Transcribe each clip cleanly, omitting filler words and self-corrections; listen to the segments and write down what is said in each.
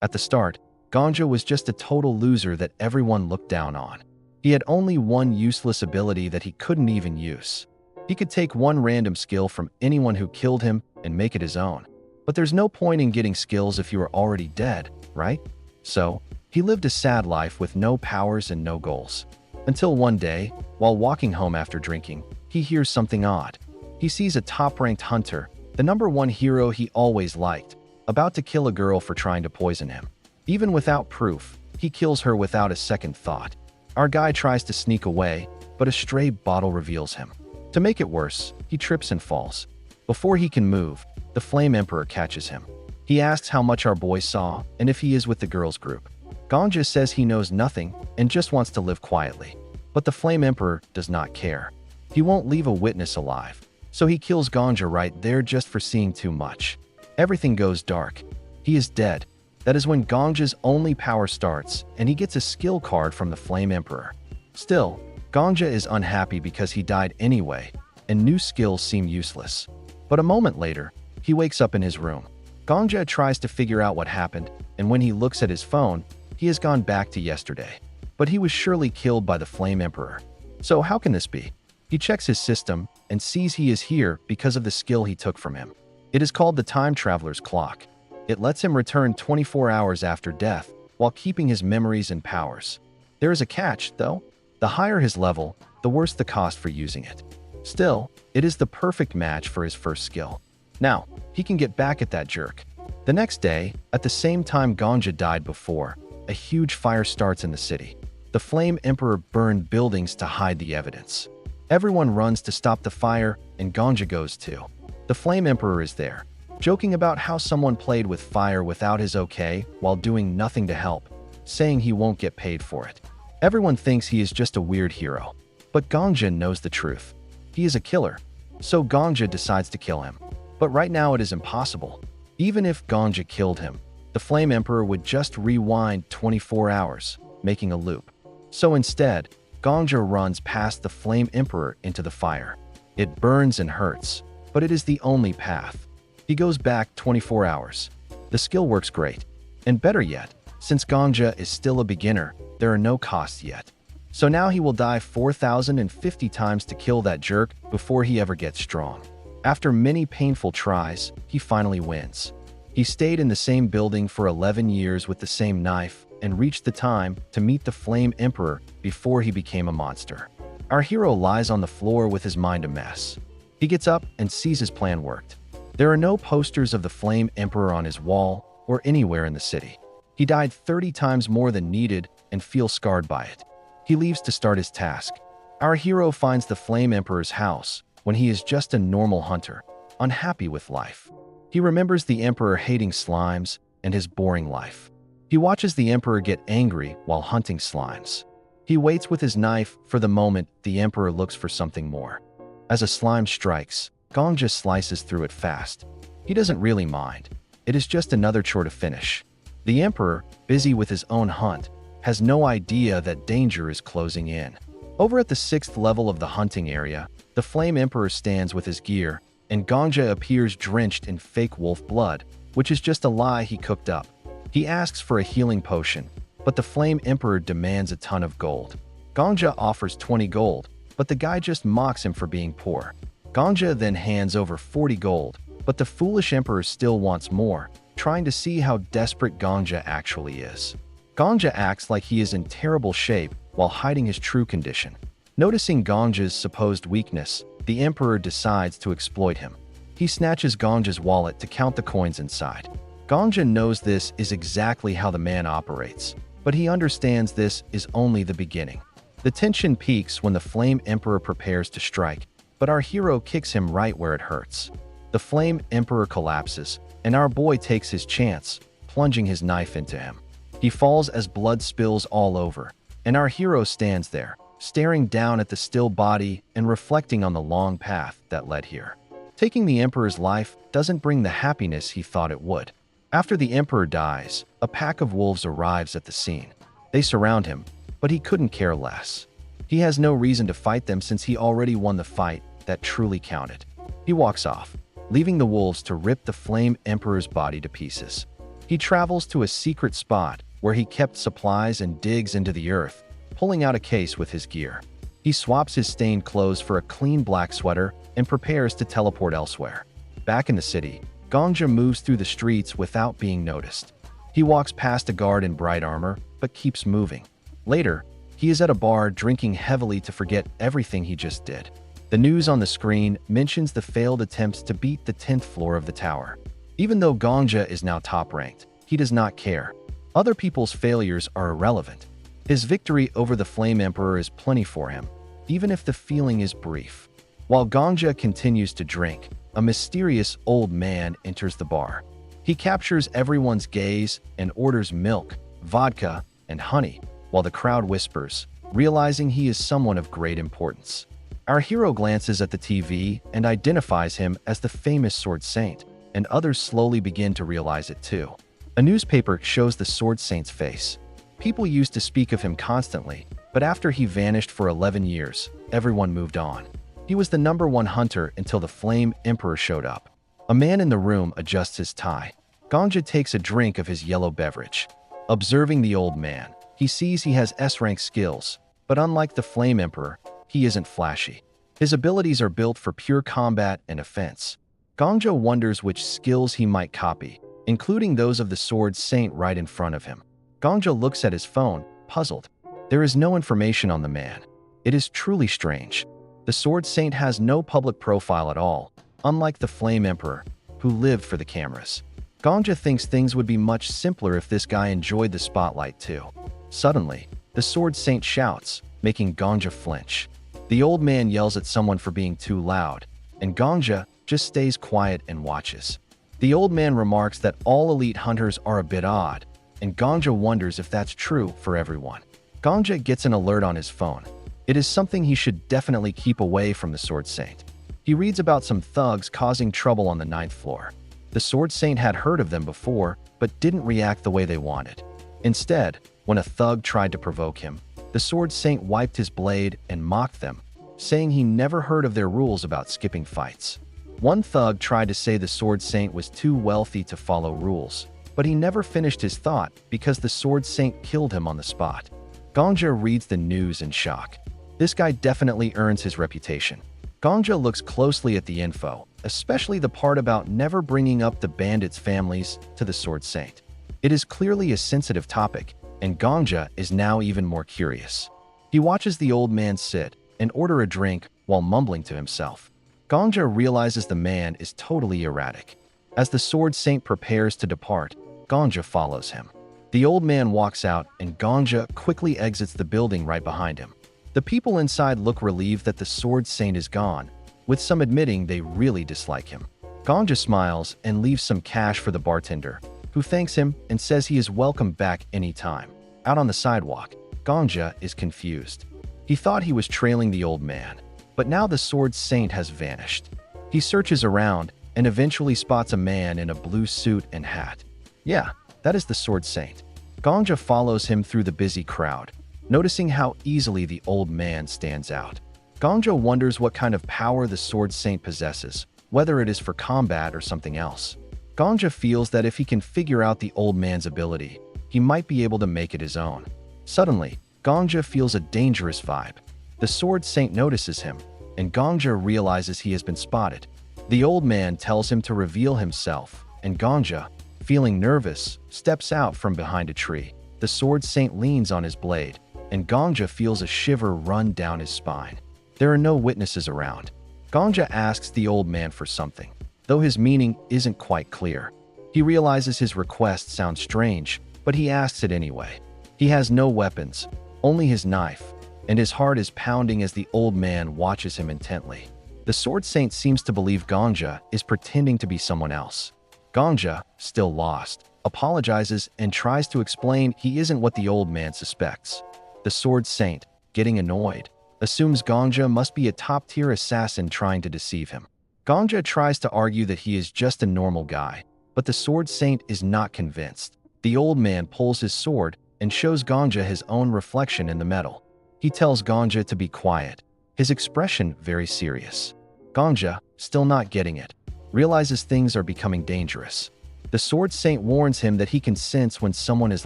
At the start, Gongja was just a total loser that everyone looked down on. He had only one useless ability that he couldn't even use. He could take one random skill from anyone who killed him and make it his own. But there's no point in getting skills if you are already dead, right? So, he lived a sad life with no powers and no goals. Until one day, while walking home after drinking, he hears something odd. He sees a top-ranked hunter, the #1 hero he always liked, about to kill a girl for trying to poison him. Even without proof, he kills her without a second thought. Our guy tries to sneak away, but a stray bottle reveals him. To make it worse, he trips and falls. Before he can move, the Flame Emperor catches him. He asks how much our boy saw and if he is with the girls' group. Gongja says he knows nothing and just wants to live quietly. But the Flame Emperor does not care. He won't leave a witness alive, so he kills Gongja right there just for seeing too much. Everything goes dark. He is dead. That is when Gongja's only power starts, and he gets a skill card from the Flame Emperor. Still, Gongja is unhappy because he died anyway, and new skills seem useless. But a moment later, he wakes up in his room. Gongja tries to figure out what happened, and when he looks at his phone, he has gone back to yesterday. But he was surely killed by the Flame Emperor. So how can this be? He checks his system and sees he is here because of the skill he took from him. It is called the Time Traveler's Clock. It lets him return 24 hours after death while keeping his memories and powers. There is a catch, though. The higher his level, the worse the cost for using it. Still, it is the perfect match for his first skill. Now, he can get back at that jerk. The next day, at the same time Gongja died before, a huge fire starts in the city. The Flame Emperor burned buildings to hide the evidence. Everyone runs to stop the fire, and Gongja goes too. The Flame Emperor is there, joking about how someone played with fire without his okay while doing nothing to help, saying he won't get paid for it. Everyone thinks he is just a weird hero, but Gongja knows the truth. He is a killer, so Gongja decides to kill him. But right now it is impossible. Even if Gongja killed him, the Flame Emperor would just rewind 24 hours, making a loop. So instead, Gongja runs past the Flame Emperor into the fire. It burns and hurts, but it is the only path. He goes back 24 hours. The skill works great. And better yet, since Gongja is still a beginner, there are no costs yet. So now he will die 4,050 times to kill that jerk before he ever gets strong. After many painful tries, he finally wins. He stayed in the same building for 11 years with the same knife and reached the time to meet the Flame Emperor before he became a monster. Our hero lies on the floor with his mind a mess. He gets up and sees his plan worked. There are no posters of the Flame Emperor on his wall or anywhere in the city. He died 30 times more than needed and feels scarred by it. He leaves to start his task. Our hero finds the Flame Emperor's house when he is just a normal hunter, unhappy with life. He remembers the Emperor hating slimes and his boring life. He watches the Emperor get angry while hunting slimes. He waits with his knife for the moment the Emperor looks for something more. As a slime strikes, Gongja slices through it fast. He doesn't really mind. It is just another chore to finish. The Emperor, busy with his own hunt, has no idea that danger is closing in. Over at the 6th level of the hunting area, the Flame Emperor stands with his gear, and Gongja appears drenched in fake wolf blood, which is just a lie he cooked up. He asks for a healing potion, but the Flame Emperor demands a ton of gold. Gongja offers 20 gold, but the guy just mocks him for being poor. Gongja then hands over 40 gold, but the foolish Emperor still wants more, trying to see how desperate Gongja actually is. Gongja acts like he is in terrible shape while hiding his true condition. Noticing Gongja's supposed weakness, the Emperor decides to exploit him. He snatches Gongja's wallet to count the coins inside. Gongja knows this is exactly how the man operates, but he understands this is only the beginning. The tension peaks when the Flame Emperor prepares to strike, but our hero kicks him right where it hurts. The Flame Emperor collapses, and our boy takes his chance, plunging his knife into him. He falls as blood spills all over, and our hero stands there, staring down at the still body and reflecting on the long path that led here. Taking the Emperor's life doesn't bring the happiness he thought it would. After the Emperor dies, a pack of wolves arrives at the scene. They surround him, but he couldn't care less. He has no reason to fight them since he already won the fight that truly counted. He walks off, leaving the wolves to rip the Flame Emperor's body to pieces. He He travels to a secret spot where he kept supplies and digs into the earth, pulling out a case with his gear. He swaps his stained clothes for a clean black sweater and prepares to teleport elsewhere. Back in the city, Gongja moves through the streets without being noticed. He walks past a guard in bright armor, but keeps moving. Later, he is at a bar drinking heavily to forget everything he just did. The news on the screen mentions the failed attempts to beat the 10th floor of the tower. Even though Gongja is now top-ranked, he does not care. Other people's failures are irrelevant. His victory over the Flame Emperor is plenty for him, even if the feeling is brief. While Gongja continues to drink, a mysterious old man enters the bar. He captures everyone's gaze and orders milk, vodka, and honey, while the crowd whispers, realizing he is someone of great importance. Our hero glances at the TV and identifies him as the famous Sword Saint, and others slowly begin to realize it too. A newspaper shows the Sword Saint's face. People used to speak of him constantly, but after he vanished for 11 years, everyone moved on. He was the #1 hunter until the Flame Emperor showed up. A man in the room adjusts his tie. Gongja takes a drink of his yellow beverage. Observing the old man, he sees he has S-rank skills, but unlike the Flame Emperor, he isn't flashy. His abilities are built for pure combat and offense. Gongja wonders which skills he might copy, including those of the Sword Saint right in front of him. Gongja looks at his phone, puzzled. There is no information on the man. It is truly strange. The Sword Saint has no public profile at all, unlike the Flame Emperor, who lived for the cameras. Gongja thinks things would be much simpler if this guy enjoyed the spotlight too. Suddenly, the Sword Saint shouts, making Gongja flinch. The old man yells at someone for being too loud, and Gongja just stays quiet and watches. The old man remarks that all elite hunters are a bit odd, and Gongja wonders if that's true for everyone. Gongja gets an alert on his phone. It is something he should definitely keep away from the Sword Saint. He reads about some thugs causing trouble on the 9th floor. The Sword Saint had heard of them before, but didn't react the way they wanted. Instead, when a thug tried to provoke him, the Sword Saint wiped his blade and mocked them, saying he never heard of their rules about skipping fights. One thug tried to say the Sword Saint was too wealthy to follow rules, but he never finished his thought because the Sword Saint killed him on the spot. Gongja reads the news in shock. This guy definitely earns his reputation. Gongja looks closely at the info, especially the part about never bringing up the bandits' families to the Sword Saint. It is clearly a sensitive topic, and Gongja is now even more curious. He watches the old man sit and order a drink while mumbling to himself. Gongja realizes the man is totally erratic. As the Sword Saint prepares to depart, Gongja follows him. The old man walks out and Gongja quickly exits the building right behind him. The people inside look relieved that the Sword Saint is gone, with some admitting they really dislike him. Gongja smiles and leaves some cash for the bartender, who thanks him and says he is welcome back anytime. Out on the sidewalk, Gongja is confused. He thought he was trailing the old man, but now the Sword Saint has vanished. He searches around and eventually spots a man in a blue suit and hat. Yeah, that is the Sword Saint. Gongja follows him through the busy crowd, noticing how easily the old man stands out. Gongja wonders what kind of power the Sword Saint possesses, whether it is for combat or something else. Gongja feels that if he can figure out the old man's ability, he might be able to make it his own. Suddenly, Gongja feels a dangerous vibe. The Sword Saint notices him, and Gongja realizes he has been spotted. The old man tells him to reveal himself, and Gongja, feeling nervous, steps out from behind a tree. The Sword Saint leans on his blade, and Gongja feels a shiver run down his spine. There are no witnesses around. Gongja asks the old man for something, though his meaning isn't quite clear. He realizes his request sounds strange, but he asks it anyway. He has no weapons, only his knife, and his heart is pounding as the old man watches him intently. The Sword Saint seems to believe Gongja is pretending to be someone else. Gongja, still lost, apologizes and tries to explain he isn't what the old man suspects. The Sword Saint, getting annoyed, assumes Gongja must be a top-tier assassin trying to deceive him. Gongja tries to argue that he is just a normal guy, but the Sword Saint is not convinced. The old man pulls his sword and shows Gongja his own reflection in the metal. He tells Gongja to be quiet, his expression very serious. Gongja, still not getting it, realizes things are becoming dangerous. The Sword Saint warns him that he can sense when someone is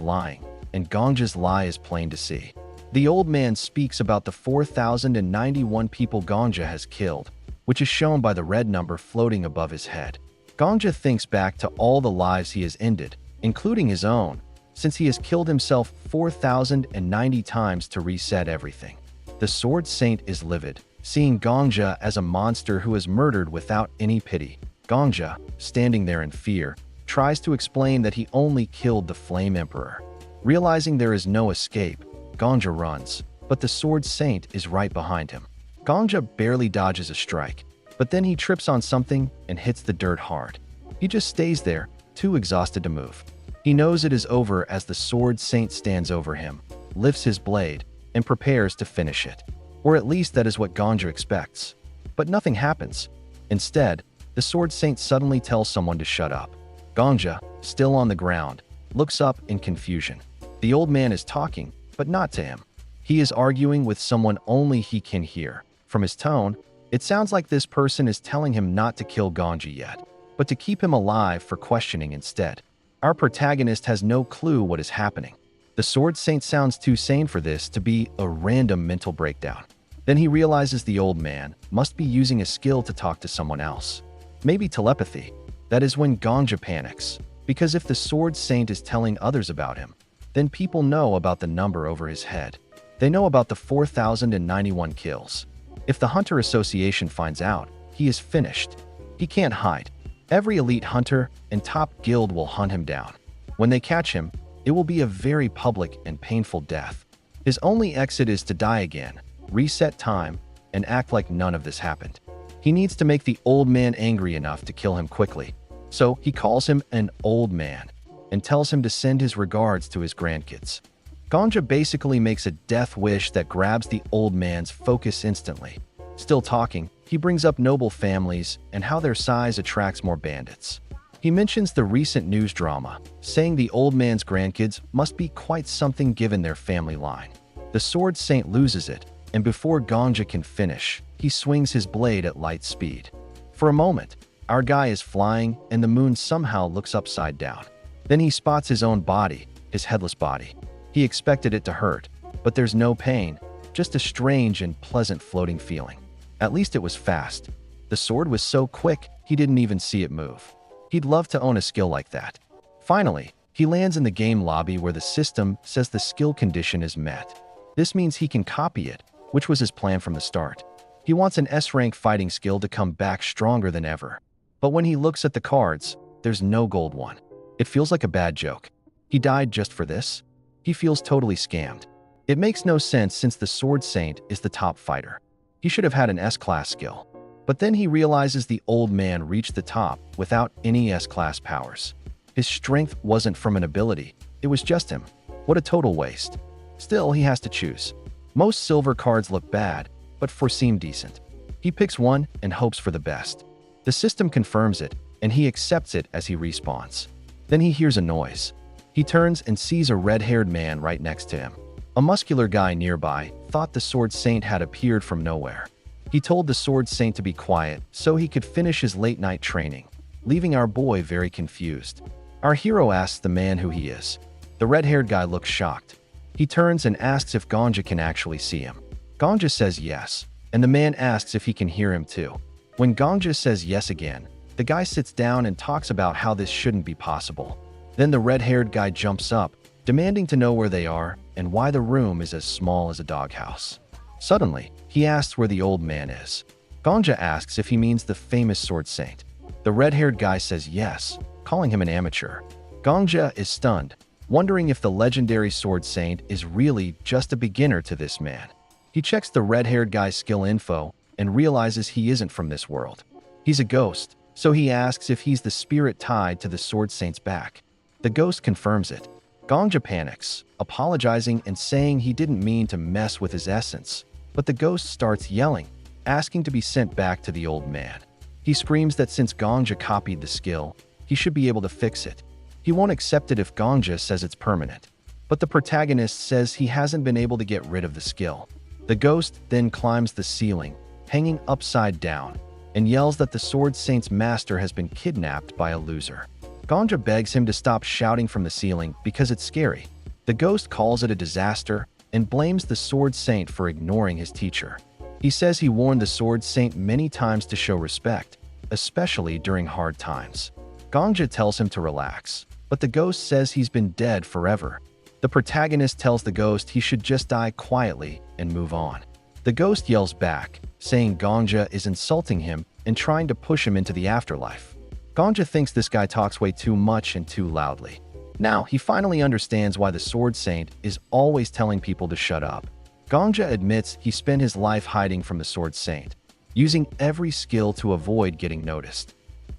lying, and Gongja's lie is plain to see. The old man speaks about the 4,091 people Gongja has killed, which is shown by the red number floating above his head. Gongja thinks back to all the lives he has ended, including his own, since he has killed himself 4,090 times to reset everything. The Sword Saint is livid, seeing Gongja as a monster who is murdered without any pity. Gongja, standing there in fear, tries to explain that he only killed the Flame Emperor. Realizing there is no escape, Gongja runs, but the Sword Saint is right behind him. Gongja barely dodges a strike, but then he trips on something and hits the dirt hard. He just stays there, too exhausted to move. He knows it is over as the Sword Saint stands over him, lifts his blade, and prepares to finish it. Or at least that is what Gongja expects. But nothing happens. Instead, the Sword Saint suddenly tells someone to shut up. Gongja, still on the ground, looks up in confusion. The old man is talking, but not to him. He is arguing with someone only he can hear. From his tone, it sounds like this person is telling him not to kill Gongja yet, but to keep him alive for questioning instead. Our protagonist has no clue what is happening. The Sword Saint sounds too sane for this to be a random mental breakdown. Then he realizes the old man must be using a skill to talk to someone else. Maybe telepathy. That is when Gongja panics, because if the Sword Saint is telling others about him, then people know about the number over his head. They know about the 4,091 kills. If the Hunter Association finds out, he is finished. He can't hide. Every elite hunter and top guild will hunt him down. When they catch him, it will be a very public and painful death. His only exit is to die again, reset time, and act like none of this happened. He needs to make the old man angry enough to kill him quickly. So he calls him an old man and tells him to send his regards to his grandkids. Gongja basically makes a death wish that grabs the old man's focus instantly. Still talking, he brings up noble families and how their size attracts more bandits. He mentions the recent news drama, saying the old man's grandkids must be quite something given their family line. The Sword Saint loses it, and before Gongja can finish, he swings his blade at light speed. For a moment, our guy is flying and the moon somehow looks upside down. Then he spots his own body, his headless body. He expected it to hurt, but there's no pain, just a strange and pleasant floating feeling. At least it was fast. The sword was so quick, he didn't even see it move. He'd love to own a skill like that. Finally, he lands in the game lobby where the system says the skill condition is met. This means he can copy it, which was his plan from the start. He wants an S-rank fighting skill to come back stronger than ever. But when he looks at the cards, there's no gold one. It feels like a bad joke. He died just for this? He feels totally scammed. It makes no sense since the Sword Saint is the top fighter. He should have had an S-Class skill. But then he realizes the old man reached the top without any S-Class powers. His strength wasn't from an ability, it was just him. What a total waste. Still, he has to choose. Most silver cards look bad, but 4 seem decent. He picks one and hopes for the best. The system confirms it, and he accepts it as he respawns. Then he hears a noise. He turns and sees a red-haired man right next to him. A muscular guy nearby thought the Sword Saint had appeared from nowhere. He told the Sword Saint to be quiet so he could finish his late-night training, leaving our boy very confused. Our hero asks the man who he is. The red-haired guy looks shocked. He turns and asks if Gongja can actually see him. Gongja says yes, and the man asks if he can hear him too. When Gongja says yes again, the guy sits down and talks about how this shouldn't be possible. Then the red-haired guy jumps up, demanding to know where they are and why the room is as small as a doghouse. Suddenly, he asks where the old man is. Gongja asks if he means the famous Sword Saint. The red-haired guy says yes, calling him an amateur. Gongja is stunned, wondering if the legendary Sword Saint is really just a beginner to this man. He checks the red-haired guy's skill info and realizes he isn't from this world. He's a ghost, so he asks if he's the spirit tied to the Sword Saint's back. The ghost confirms it. Gongja panics, apologizing and saying he didn't mean to mess with his essence, but the ghost starts yelling, asking to be sent back to the old man. He screams that since Gongja copied the skill, he should be able to fix it. He won't accept it if Gongja says it's permanent, but the protagonist says he hasn't been able to get rid of the skill. The ghost then climbs the ceiling, hanging upside down, and yells that the Sword Saint's master has been kidnapped by a loser. Gongja begs him to stop shouting from the ceiling because it's scary. The ghost calls it a disaster and blames the Sword Saint for ignoring his teacher. He says he warned the Sword Saint many times to show respect, especially during hard times. Gongja tells him to relax, but the ghost says he's been dead forever. The protagonist tells the ghost he should just die quietly and move on. The ghost yells back, saying Gongja is insulting him and trying to push him into the afterlife. Gongja thinks this guy talks way too much and too loudly. Now, he finally understands why the Sword Saint is always telling people to shut up. Gongja admits he spent his life hiding from the Sword Saint, using every skill to avoid getting noticed.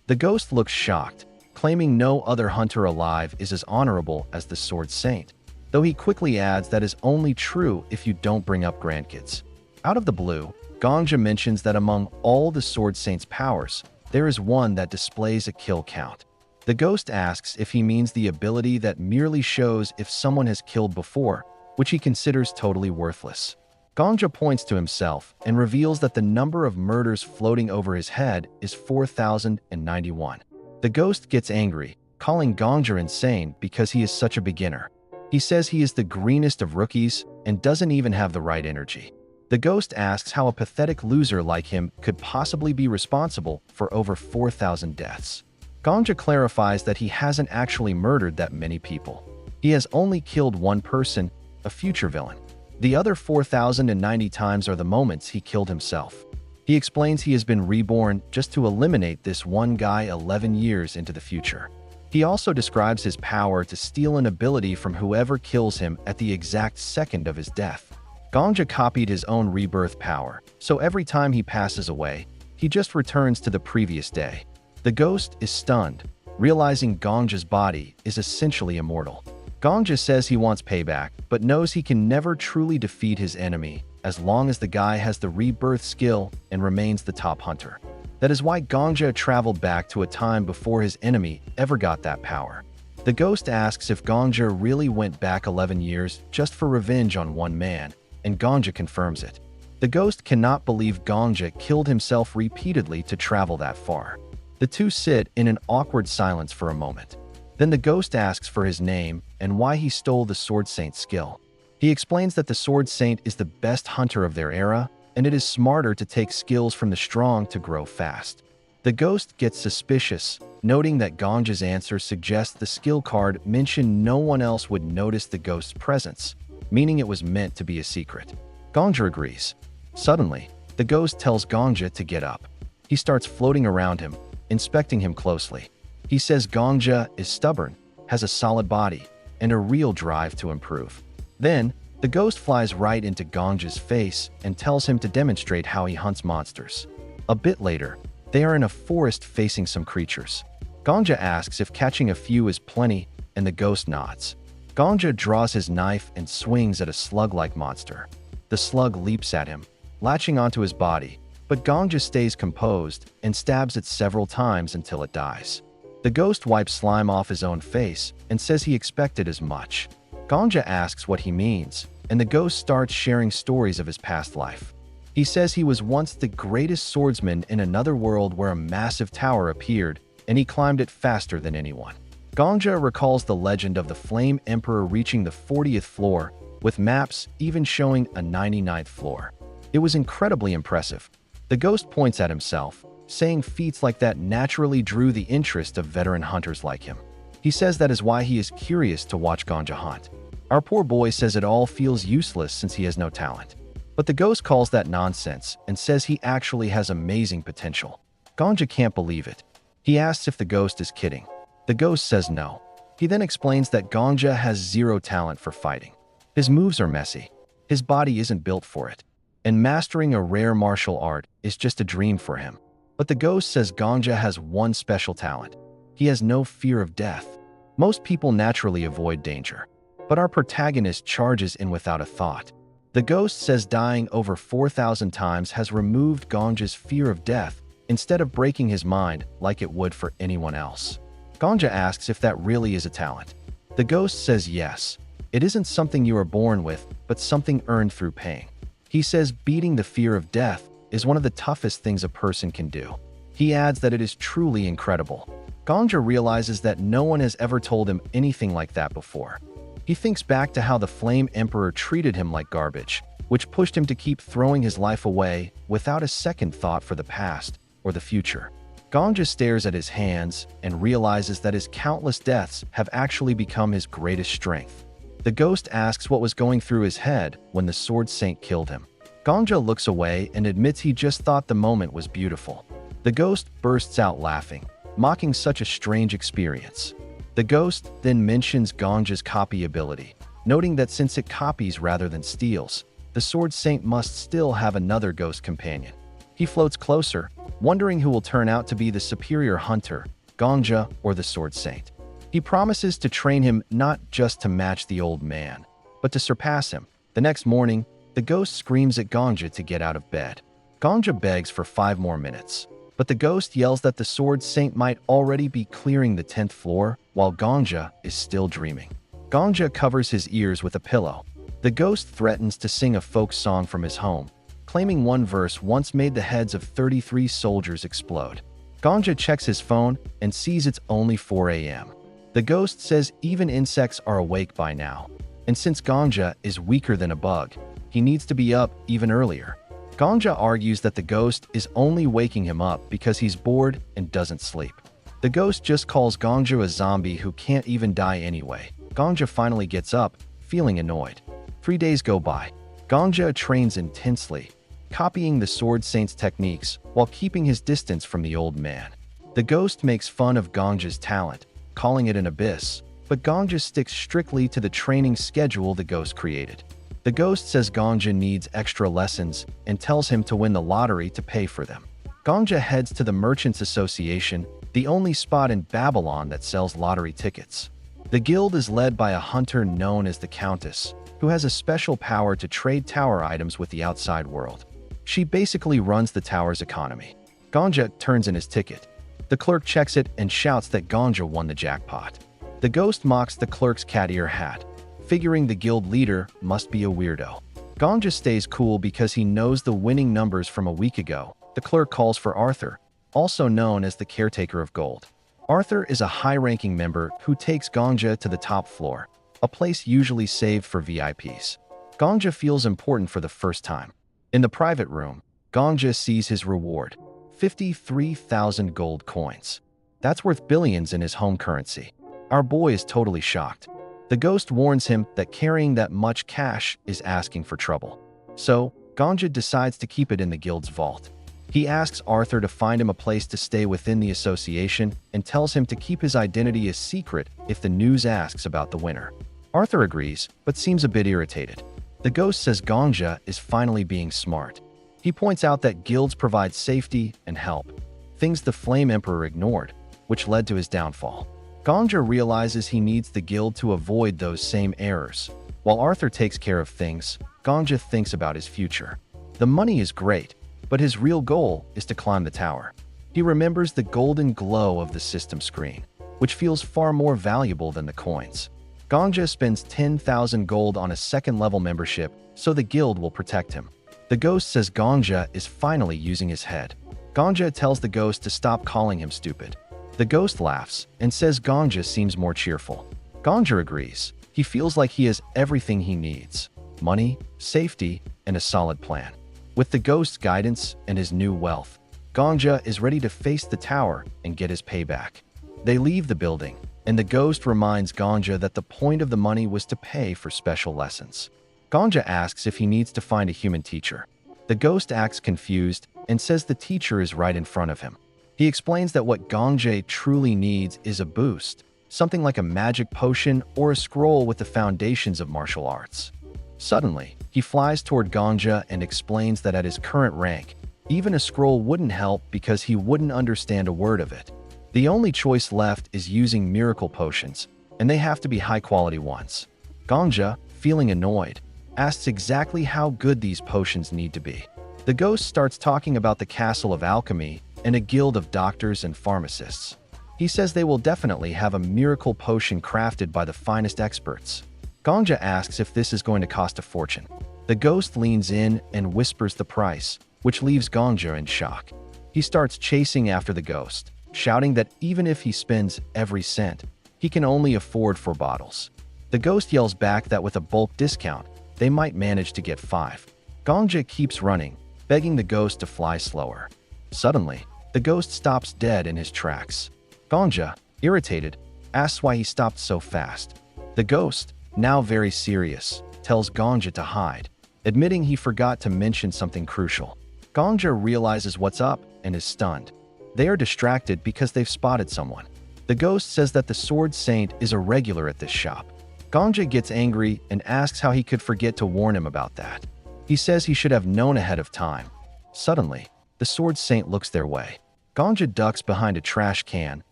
The ghost looks shocked, claiming no other hunter alive is as honorable as the Sword Saint, though he quickly adds that is only true if you don't bring up grandkids. Out of the blue, Gongja mentions that among all the Sword Saint's powers, there is one that displays a kill count. The ghost asks if he means the ability that merely shows if someone has killed before, which he considers totally worthless. Gongja points to himself and reveals that the number of murders floating over his head is 4,091. The ghost gets angry, calling Gongja insane because he is such a beginner. He says he is the greenest of rookies and doesn't even have the right energy. The ghost asks how a pathetic loser like him could possibly be responsible for over 4,000 deaths. Gongja clarifies that he hasn't actually murdered that many people. He has only killed one person, a future villain. The other 4,090 times are the moments he killed himself. He explains he has been reborn just to eliminate this one guy 11 years into the future. He also describes his power to steal an ability from whoever kills him at the exact second of his death. Gongja copied his own rebirth power, so every time he passes away, he just returns to the previous day. The ghost is stunned, realizing Gongja's body is essentially immortal. Gongja says he wants payback, but knows he can never truly defeat his enemy as long as the guy has the rebirth skill and remains the top hunter. That is why Gongja traveled back to a time before his enemy ever got that power. The ghost asks if Gongja really went back 11 years just for revenge on one man, and Gongja confirms it. The ghost cannot believe Gongja killed himself repeatedly to travel that far. The two sit in an awkward silence for a moment. Then the ghost asks for his name and why he stole the Sword Saint's skill. He explains that the Sword Saint is the best hunter of their era, and it is smarter to take skills from the strong to grow fast. The ghost gets suspicious, noting that Gongja's answer suggests the skill card mentioned no one else would notice the ghost's presence, meaning it was meant to be a secret. Gongja agrees. Suddenly, the ghost tells Gongja to get up. He starts floating around him, inspecting him closely. He says Gongja is stubborn, has a solid body, and a real drive to improve. Then, the ghost flies right into Gongja's face and tells him to demonstrate how he hunts monsters. A bit later, they are in a forest facing some creatures. Gongja asks if catching a few is plenty, and the ghost nods. Gongja draws his knife and swings at a slug-like monster. The slug leaps at him, latching onto his body, but Gongja stays composed and stabs it several times until it dies. The ghost wipes slime off his own face and says he expected as much. Gongja asks what he means, and the ghost starts sharing stories of his past life. He says he was once the greatest swordsman in another world where a massive tower appeared, and he climbed it faster than anyone. Gongja recalls the legend of the Flame Emperor reaching the 40th floor, with maps even showing a 99th floor. It was incredibly impressive. The ghost points at himself, saying feats like that naturally drew the interest of veteran hunters like him. He says that is why he is curious to watch Gongja hunt. Our poor boy says it all feels useless since he has no talent. But the ghost calls that nonsense and says he actually has amazing potential. Gongja can't believe it. He asks if the ghost is kidding. The ghost says no. He then explains that Gongja has zero talent for fighting. His moves are messy. His body isn't built for it. And mastering a rare martial art is just a dream for him. But the ghost says Gongja has one special talent. He has no fear of death. Most people naturally avoid danger, but our protagonist charges in without a thought. The ghost says dying over 4,000 times has removed Gongja's fear of death instead of breaking his mind like it would for anyone else. Gongja asks if that really is a talent. The ghost says yes. It isn't something you are born with, but something earned through pain. He says beating the fear of death is one of the toughest things a person can do. He adds that it is truly incredible. Gongja realizes that no one has ever told him anything like that before. He thinks back to how the Flame Emperor treated him like garbage, which pushed him to keep throwing his life away without a second thought for the past or the future. Gongja stares at his hands and realizes that his countless deaths have actually become his greatest strength. The ghost asks what was going through his head when the Sword Saint killed him. Gongja looks away and admits he just thought the moment was beautiful. The ghost bursts out laughing, mocking such a strange experience. The ghost then mentions Gongja's copy ability, noting that since it copies rather than steals, the Sword Saint must still have another ghost companion. He floats closer, wondering who will turn out to be the superior hunter, Gongja or the Sword Saint. He promises to train him not just to match the old man, but to surpass him. The next morning, the ghost screams at Gongja to get out of bed. Gongja begs for 5 more minutes, but the ghost yells that the Sword Saint might already be clearing the 10th floor while Gongja is still dreaming. Gongja covers his ears with a pillow. The ghost threatens to sing a folk song from his home, claiming one verse once made the heads of 33 soldiers explode. Gongja checks his phone and sees it's only 4 a.m. The ghost says even insects are awake by now, and since Gongja is weaker than a bug, he needs to be up even earlier. Gongja argues that the ghost is only waking him up because he's bored and doesn't sleep. The ghost just calls Gongja a zombie who can't even die anyway. Gongja finally gets up, feeling annoyed. 3 days go by. Gongja trains intensely, copying the Sword Saint's techniques while keeping his distance from the old man. The ghost makes fun of Gongja's talent, calling it an abyss, but Gongja sticks strictly to the training schedule the ghost created. The ghost says Gongja needs extra lessons and tells him to win the lottery to pay for them. Gongja heads to the Merchants Association, the only spot in Babylon that sells lottery tickets. The guild is led by a hunter known as the Countess, who has a special power to trade tower items with the outside world. She basically runs the tower's economy. Gongja turns in his ticket. The clerk checks it and shouts that Gongja won the jackpot. The ghost mocks the clerk's cat ear hat, figuring the guild leader must be a weirdo. Gongja stays cool because he knows the winning numbers from a week ago. The clerk calls for Arthur, also known as the caretaker of gold. Arthur is a high-ranking member who takes Gongja to the top floor, a place usually saved for VIPs. Gongja feels important for the first time. In the private room, Gongja sees his reward, 53,000 gold coins. That's worth billions in his home currency. Our boy is totally shocked. The ghost warns him that carrying that much cash is asking for trouble. So, Gongja decides to keep it in the guild's vault. He asks Arthur to find him a place to stay within the association and tells him to keep his identity a secret if the news asks about the winner. Arthur agrees, but seems a bit irritated. The ghost says Gongja is finally being smart. He points out that guilds provide safety and help, things the Flame Emperor ignored, which led to his downfall. Gongja realizes he needs the guild to avoid those same errors. While Arthur takes care of things, Gongja thinks about his future. The money is great, but his real goal is to climb the tower. He remembers the golden glow of the system screen, which feels far more valuable than the coins. Gongja spends 10,000 gold on a second-level membership so the guild will protect him. The ghost says Gongja is finally using his head. Gongja tells the ghost to stop calling him stupid. The ghost laughs and says Gongja seems more cheerful. Gongja agrees. He feels like he has everything he needs: money, safety, and a solid plan. With the ghost's guidance and his new wealth, Gongja is ready to face the tower and get his payback. They leave the building, and the ghost reminds Gongja that the point of the money was to pay for special lessons. Gongja asks if he needs to find a human teacher. The ghost acts confused and says the teacher is right in front of him. He explains that what Gongja truly needs is a boost, something like a magic potion or a scroll with the foundations of martial arts. Suddenly, he flies toward Gongja and explains that at his current rank, even a scroll wouldn't help because he wouldn't understand a word of it. The only choice left is using miracle potions, and they have to be high-quality ones. Gongja, feeling annoyed, asks exactly how good these potions need to be. The ghost starts talking about the Castle of Alchemy and a guild of doctors and pharmacists. He says they will definitely have a miracle potion crafted by the finest experts. Gongja asks if this is going to cost a fortune. The ghost leans in and whispers the price, which leaves Gongja in shock. He starts chasing after the ghost, shouting that even if he spends every cent, he can only afford 4 bottles. The ghost yells back that with a bulk discount, they might manage to get 5. Gongja keeps running, begging the ghost to fly slower. Suddenly, the ghost stops dead in his tracks. Gongja, irritated, asks why he stopped so fast. The ghost, now very serious, tells Gongja to hide, admitting he forgot to mention something crucial. Gongja realizes what's up and is stunned. They are distracted because they've spotted someone. The ghost says that the Sword Saint is a regular at this shop. Gongja gets angry and asks how he could forget to warn him about that. He says he should have known ahead of time. Suddenly, the Sword Saint looks their way. Gongja ducks behind a trash can,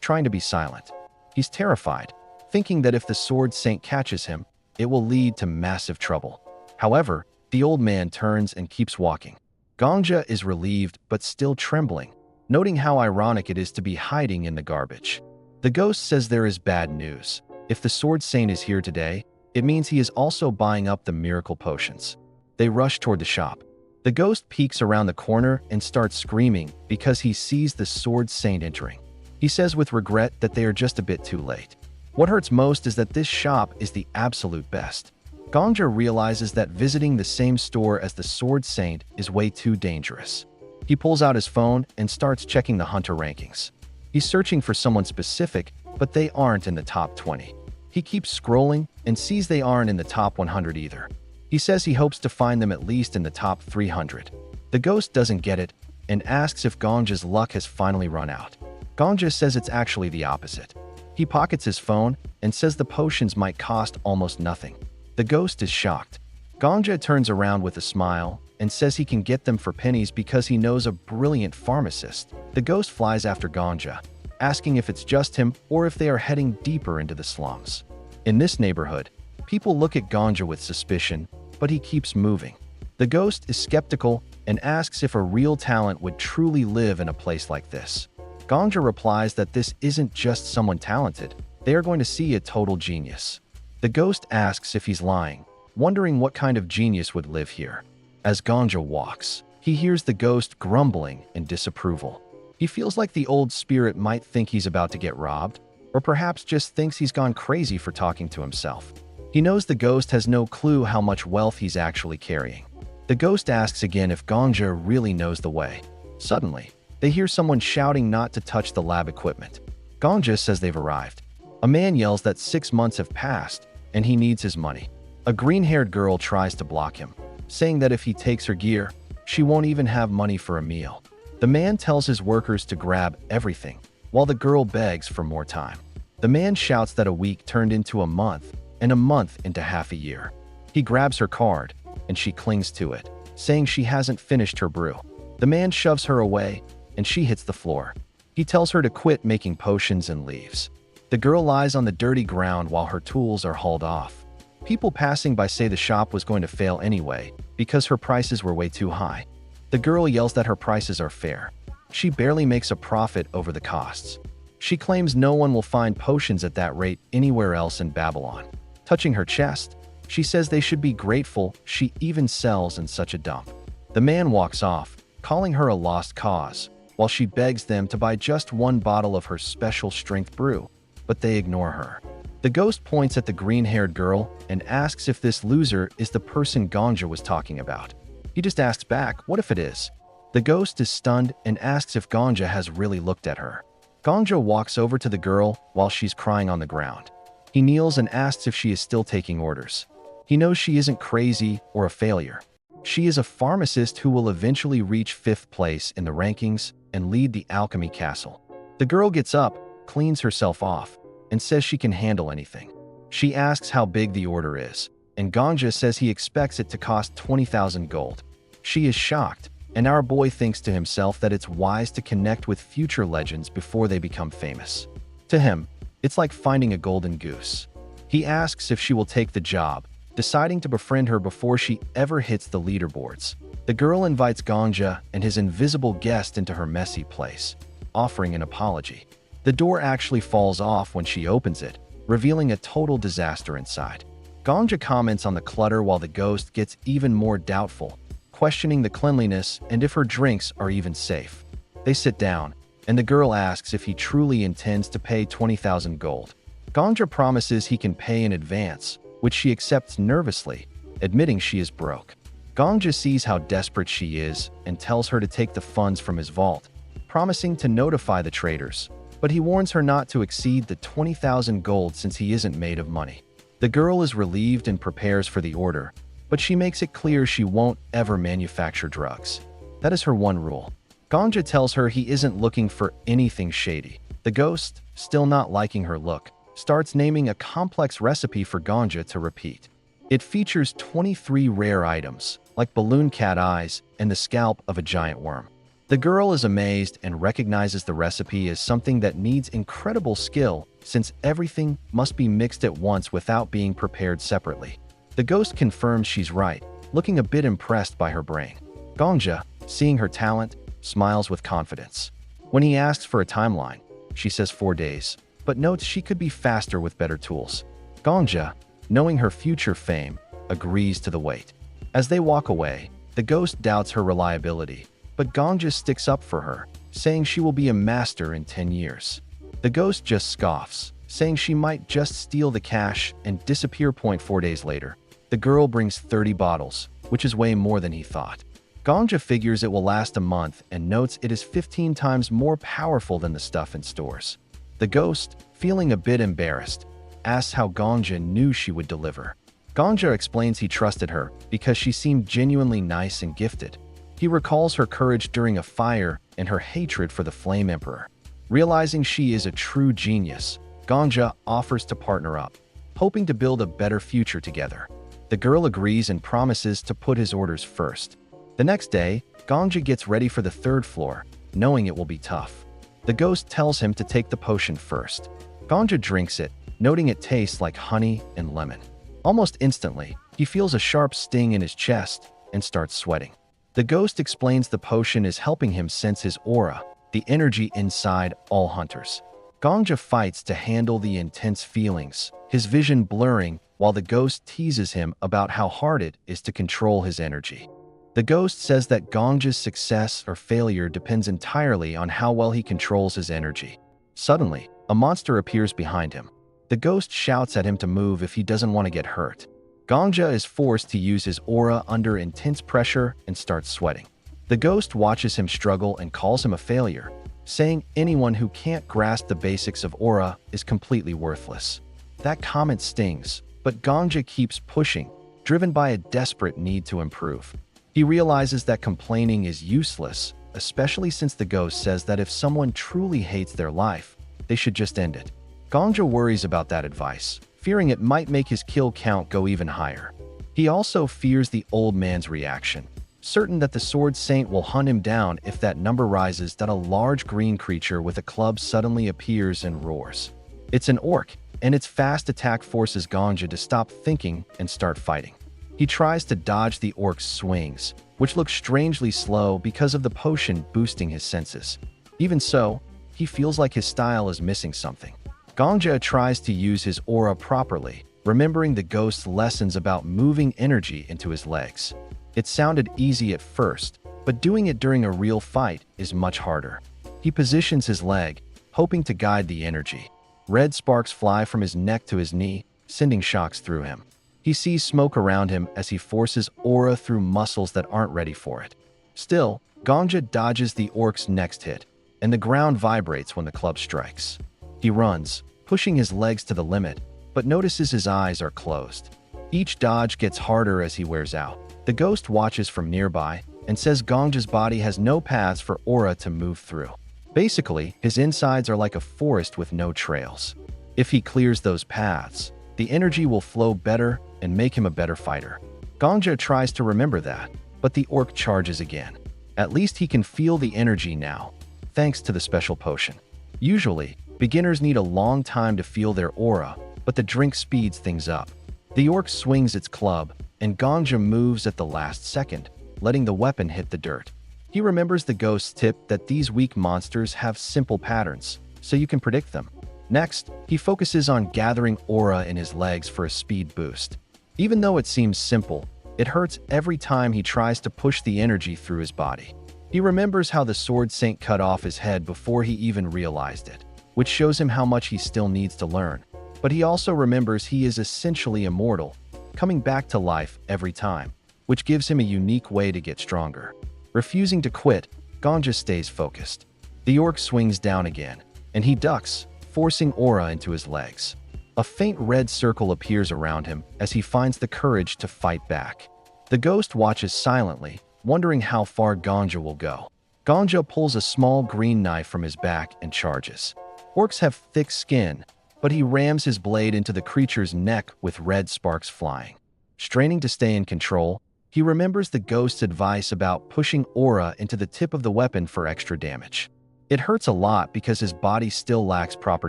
trying to be silent. He's terrified, thinking that if the Sword Saint catches him, it will lead to massive trouble. However, the old man turns and keeps walking. Gongja is relieved but still trembling, noting how ironic it is to be hiding in the garbage. The ghost says there is bad news. If the Sword Saint is here today, it means he is also buying up the miracle potions. They rush toward the shop. The ghost peeks around the corner and starts screaming because he sees the Sword Saint entering. He says with regret that they are just a bit too late. What hurts most is that this shop is the absolute best. Gongja realizes that visiting the same store as the Sword Saint is way too dangerous. He pulls out his phone and starts checking the hunter rankings. He's searching for someone specific, but they aren't in the top 20. He keeps scrolling and sees they aren't in the top 100 either. He says he hopes to find them at least in the top 300. The ghost doesn't get it and asks if Gongja's luck has finally run out. Gongja says it's actually the opposite. He pockets his phone and says the potions might cost almost nothing. The ghost is shocked. Gongja turns around with a smile and says he can get them for pennies because he knows a brilliant pharmacist. The ghost flies after Gongja, asking if it's just him or if they are heading deeper into the slums. In this neighborhood, people look at Gongja with suspicion, but he keeps moving. The ghost is skeptical and asks if a real talent would truly live in a place like this. Gongja replies that this isn't just someone talented, they are going to see a total genius. The ghost asks if he's lying, wondering what kind of genius would live here. As Gongja walks, he hears the ghost grumbling in disapproval. He feels like the old spirit might think he's about to get robbed, or perhaps just thinks he's gone crazy for talking to himself. He knows the ghost has no clue how much wealth he's actually carrying. The ghost asks again if Gongja really knows the way. Suddenly, they hear someone shouting not to touch the lab equipment. Gongja says they've arrived. A man yells that 6 months have passed, and he needs his money. A green-haired girl tries to block him, saying that if he takes her gear, she won't even have money for a meal. The man tells his workers to grab everything, while the girl begs for more time. The man shouts that a week turned into a month, and a month into half a year. He grabs her card, and she clings to it, saying she hasn't finished her brew. The man shoves her away, and she hits the floor. He tells her to quit making potions and leaves. The girl lies on the dirty ground while her tools are hauled off. People passing by say the shop was going to fail anyway, because her prices were way too high. The girl yells that her prices are fair. She barely makes a profit over the costs. She claims no one will find potions at that rate anywhere else in Babylon. Touching her chest, she says they should be grateful she even sells in such a dump. The man walks off, calling her a lost cause, while she begs them to buy just 1 bottle of her special strength brew, but they ignore her. The ghost points at the green-haired girl and asks if this loser is the person Gongja was talking about. He just asks back, what if it is? The ghost is stunned and asks if Gongja has really looked at her. Gongja walks over to the girl while she's crying on the ground. He kneels and asks if she is still taking orders. He knows she isn't crazy or a failure. She is a pharmacist who will eventually reach 5th place in the rankings and lead the alchemy castle. The girl gets up, cleans herself off, and says she can handle anything. She asks how big the order is, and Gongja says he expects it to cost 20,000 gold. She is shocked, and our boy thinks to himself that it's wise to connect with future legends before they become famous. To him, it's like finding a golden goose. He asks if she will take the job, deciding to befriend her before she ever hits the leaderboards. The girl invites Gongja and his invisible guest into her messy place, offering an apology. The door actually falls off when she opens it, revealing a total disaster inside. Gongja comments on the clutter while the ghost gets even more doubtful, questioning the cleanliness and if her drinks are even safe. They sit down, and the girl asks if he truly intends to pay 20,000 gold. Gongja promises he can pay in advance, which she accepts nervously, admitting she is broke. Gongja sees how desperate she is and tells her to take the funds from his vault, promising to notify the traders, but he warns her not to exceed the 20,000 gold since he isn't made of money. The girl is relieved and prepares for the order, but she makes it clear she won't ever manufacture drugs. That is her one rule. Gongja tells her he isn't looking for anything shady. The ghost, still not liking her look, starts naming a complex recipe for Gongja to repeat. It features 23 rare items, like balloon cat eyes and the scalp of a giant worm. The girl is amazed and recognizes the recipe as something that needs incredible skill, since everything must be mixed at once without being prepared separately. The ghost confirms she's right, looking a bit impressed by her brain. Gongja, seeing her talent, smiles with confidence. When he asks for a timeline, she says 4 days, but notes she could be faster with better tools. Gongja, knowing her future fame, agrees to the wait. As they walk away, the ghost doubts her reliability, but Gongja sticks up for her, saying she will be a master in 10 years. The ghost just scoffs, saying she might just steal the cash and disappear. 4 days later, the girl brings 30 bottles, which is way more than he thought. Gongja figures it will last a month and notes it is 15 times more powerful than the stuff in stores. The ghost, feeling a bit embarrassed, asks how Gongja knew she would deliver. Gongja explains he trusted her because she seemed genuinely nice and gifted. He recalls her courage during a fire and her hatred for the Flame Emperor. Realizing she is a true genius, Gongja offers to partner up, hoping to build a better future together. The girl agrees and promises to put his orders first. The next day, Gongja gets ready for the 3rd floor, knowing it will be tough. The ghost tells him to take the potion first. Gongja drinks it, noting it tastes like honey and lemon. Almost instantly, he feels a sharp sting in his chest and starts sweating. The ghost explains the potion is helping him sense his aura, the energy inside all hunters. Gongja fights to handle the intense feelings, his vision blurring, while the ghost teases him about how hard it is to control his energy. The ghost says that Gongja's success or failure depends entirely on how well he controls his energy. Suddenly, a monster appears behind him. The ghost shouts at him to move if he doesn't want to get hurt. Gongja is forced to use his aura under intense pressure and starts sweating. The ghost watches him struggle and calls him a failure, saying anyone who can't grasp the basics of aura is completely worthless. That comment stings, but Gongja keeps pushing, driven by a desperate need to improve. He realizes that complaining is useless, especially since the ghost says that if someone truly hates their life, they should just end it. Gongja worries about that advice, fearing it might make his kill count go even higher. He also fears the old man's reaction, certain that the Sword Saint will hunt him down if that number rises. That a large green creature with a club suddenly appears and roars. It's an orc, and its fast attack forces Gongja to stop thinking and start fighting. He tries to dodge the orc's swings, which look strangely slow because of the potion boosting his senses. Even so, he feels like his style is missing something. Gongja tries to use his aura properly, remembering the ghost's lessons about moving energy into his legs. It sounded easy at first, but doing it during a real fight is much harder. He positions his leg, hoping to guide the energy. Red sparks fly from his neck to his knee, sending shocks through him. He sees smoke around him as he forces aura through muscles that aren't ready for it. Still, Gongja dodges the orc's next hit, and the ground vibrates when the club strikes. He runs, pushing his legs to the limit, but notices his eyes are closed. Each dodge gets harder as he wears out. The ghost watches from nearby and says Gongja's body has no paths for aura to move through. Basically, his insides are like a forest with no trails. If he clears those paths, the energy will flow better and make him a better fighter. Gongja tries to remember that, but the orc charges again. At least he can feel the energy now, thanks to the special potion. Usually, beginners need a long time to feel their aura, but the drink speeds things up. The orc swings its club, and Gongja moves at the last second, letting the weapon hit the dirt. He remembers the ghost's tip that these weak monsters have simple patterns, so you can predict them. Next, he focuses on gathering aura in his legs for a speed boost. Even though it seems simple, it hurts every time he tries to push the energy through his body. He remembers how the Sword Saint cut off his head before he even realized it, which shows him how much he still needs to learn. But he also remembers he is essentially immortal, coming back to life every time, which gives him a unique way to get stronger. Refusing to quit, Gongja stays focused. The orc swings down again, and he ducks, forcing aura into his legs. A faint red circle appears around him as he finds the courage to fight back. The ghost watches silently, wondering how far Gongja will go. Gongja pulls a small green knife from his back and charges. Orcs have thick skin, but he rams his blade into the creature's neck with red sparks flying. Straining to stay in control, he remembers the ghost's advice about pushing aura into the tip of the weapon for extra damage. It hurts a lot because his body still lacks proper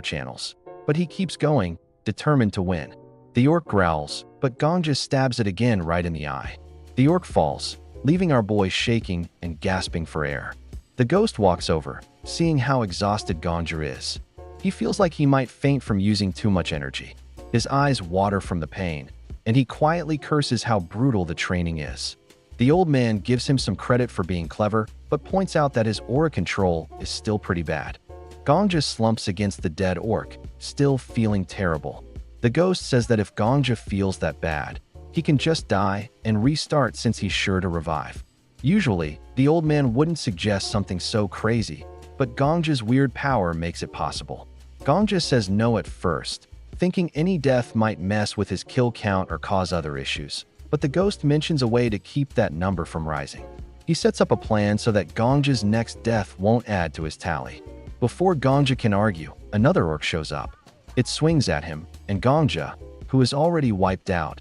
channels, but he keeps going, determined to win. The orc growls, but Gongja stabs it again right in the eye. The orc falls, leaving our boy shaking and gasping for air. The ghost walks over, seeing how exhausted Gongja is. He feels like he might faint from using too much energy. His eyes water from the pain, and he quietly curses how brutal the training is. The old man gives him some credit for being clever, but points out that his aura control is still pretty bad. Gongja slumps against the dead orc, still feeling terrible. The ghost says that if Gongja feels that bad, he can just die and restart since he's sure to revive. Usually, the old man wouldn't suggest something so crazy, but Gongja's weird power makes it possible. Gongja says no at first, thinking any death might mess with his kill count or cause other issues, but the ghost mentions a way to keep that number from rising. He sets up a plan so that Gongja's next death won't add to his tally. Before Gongja can argue, another orc shows up. It swings at him, and Gongja, who is already wiped out,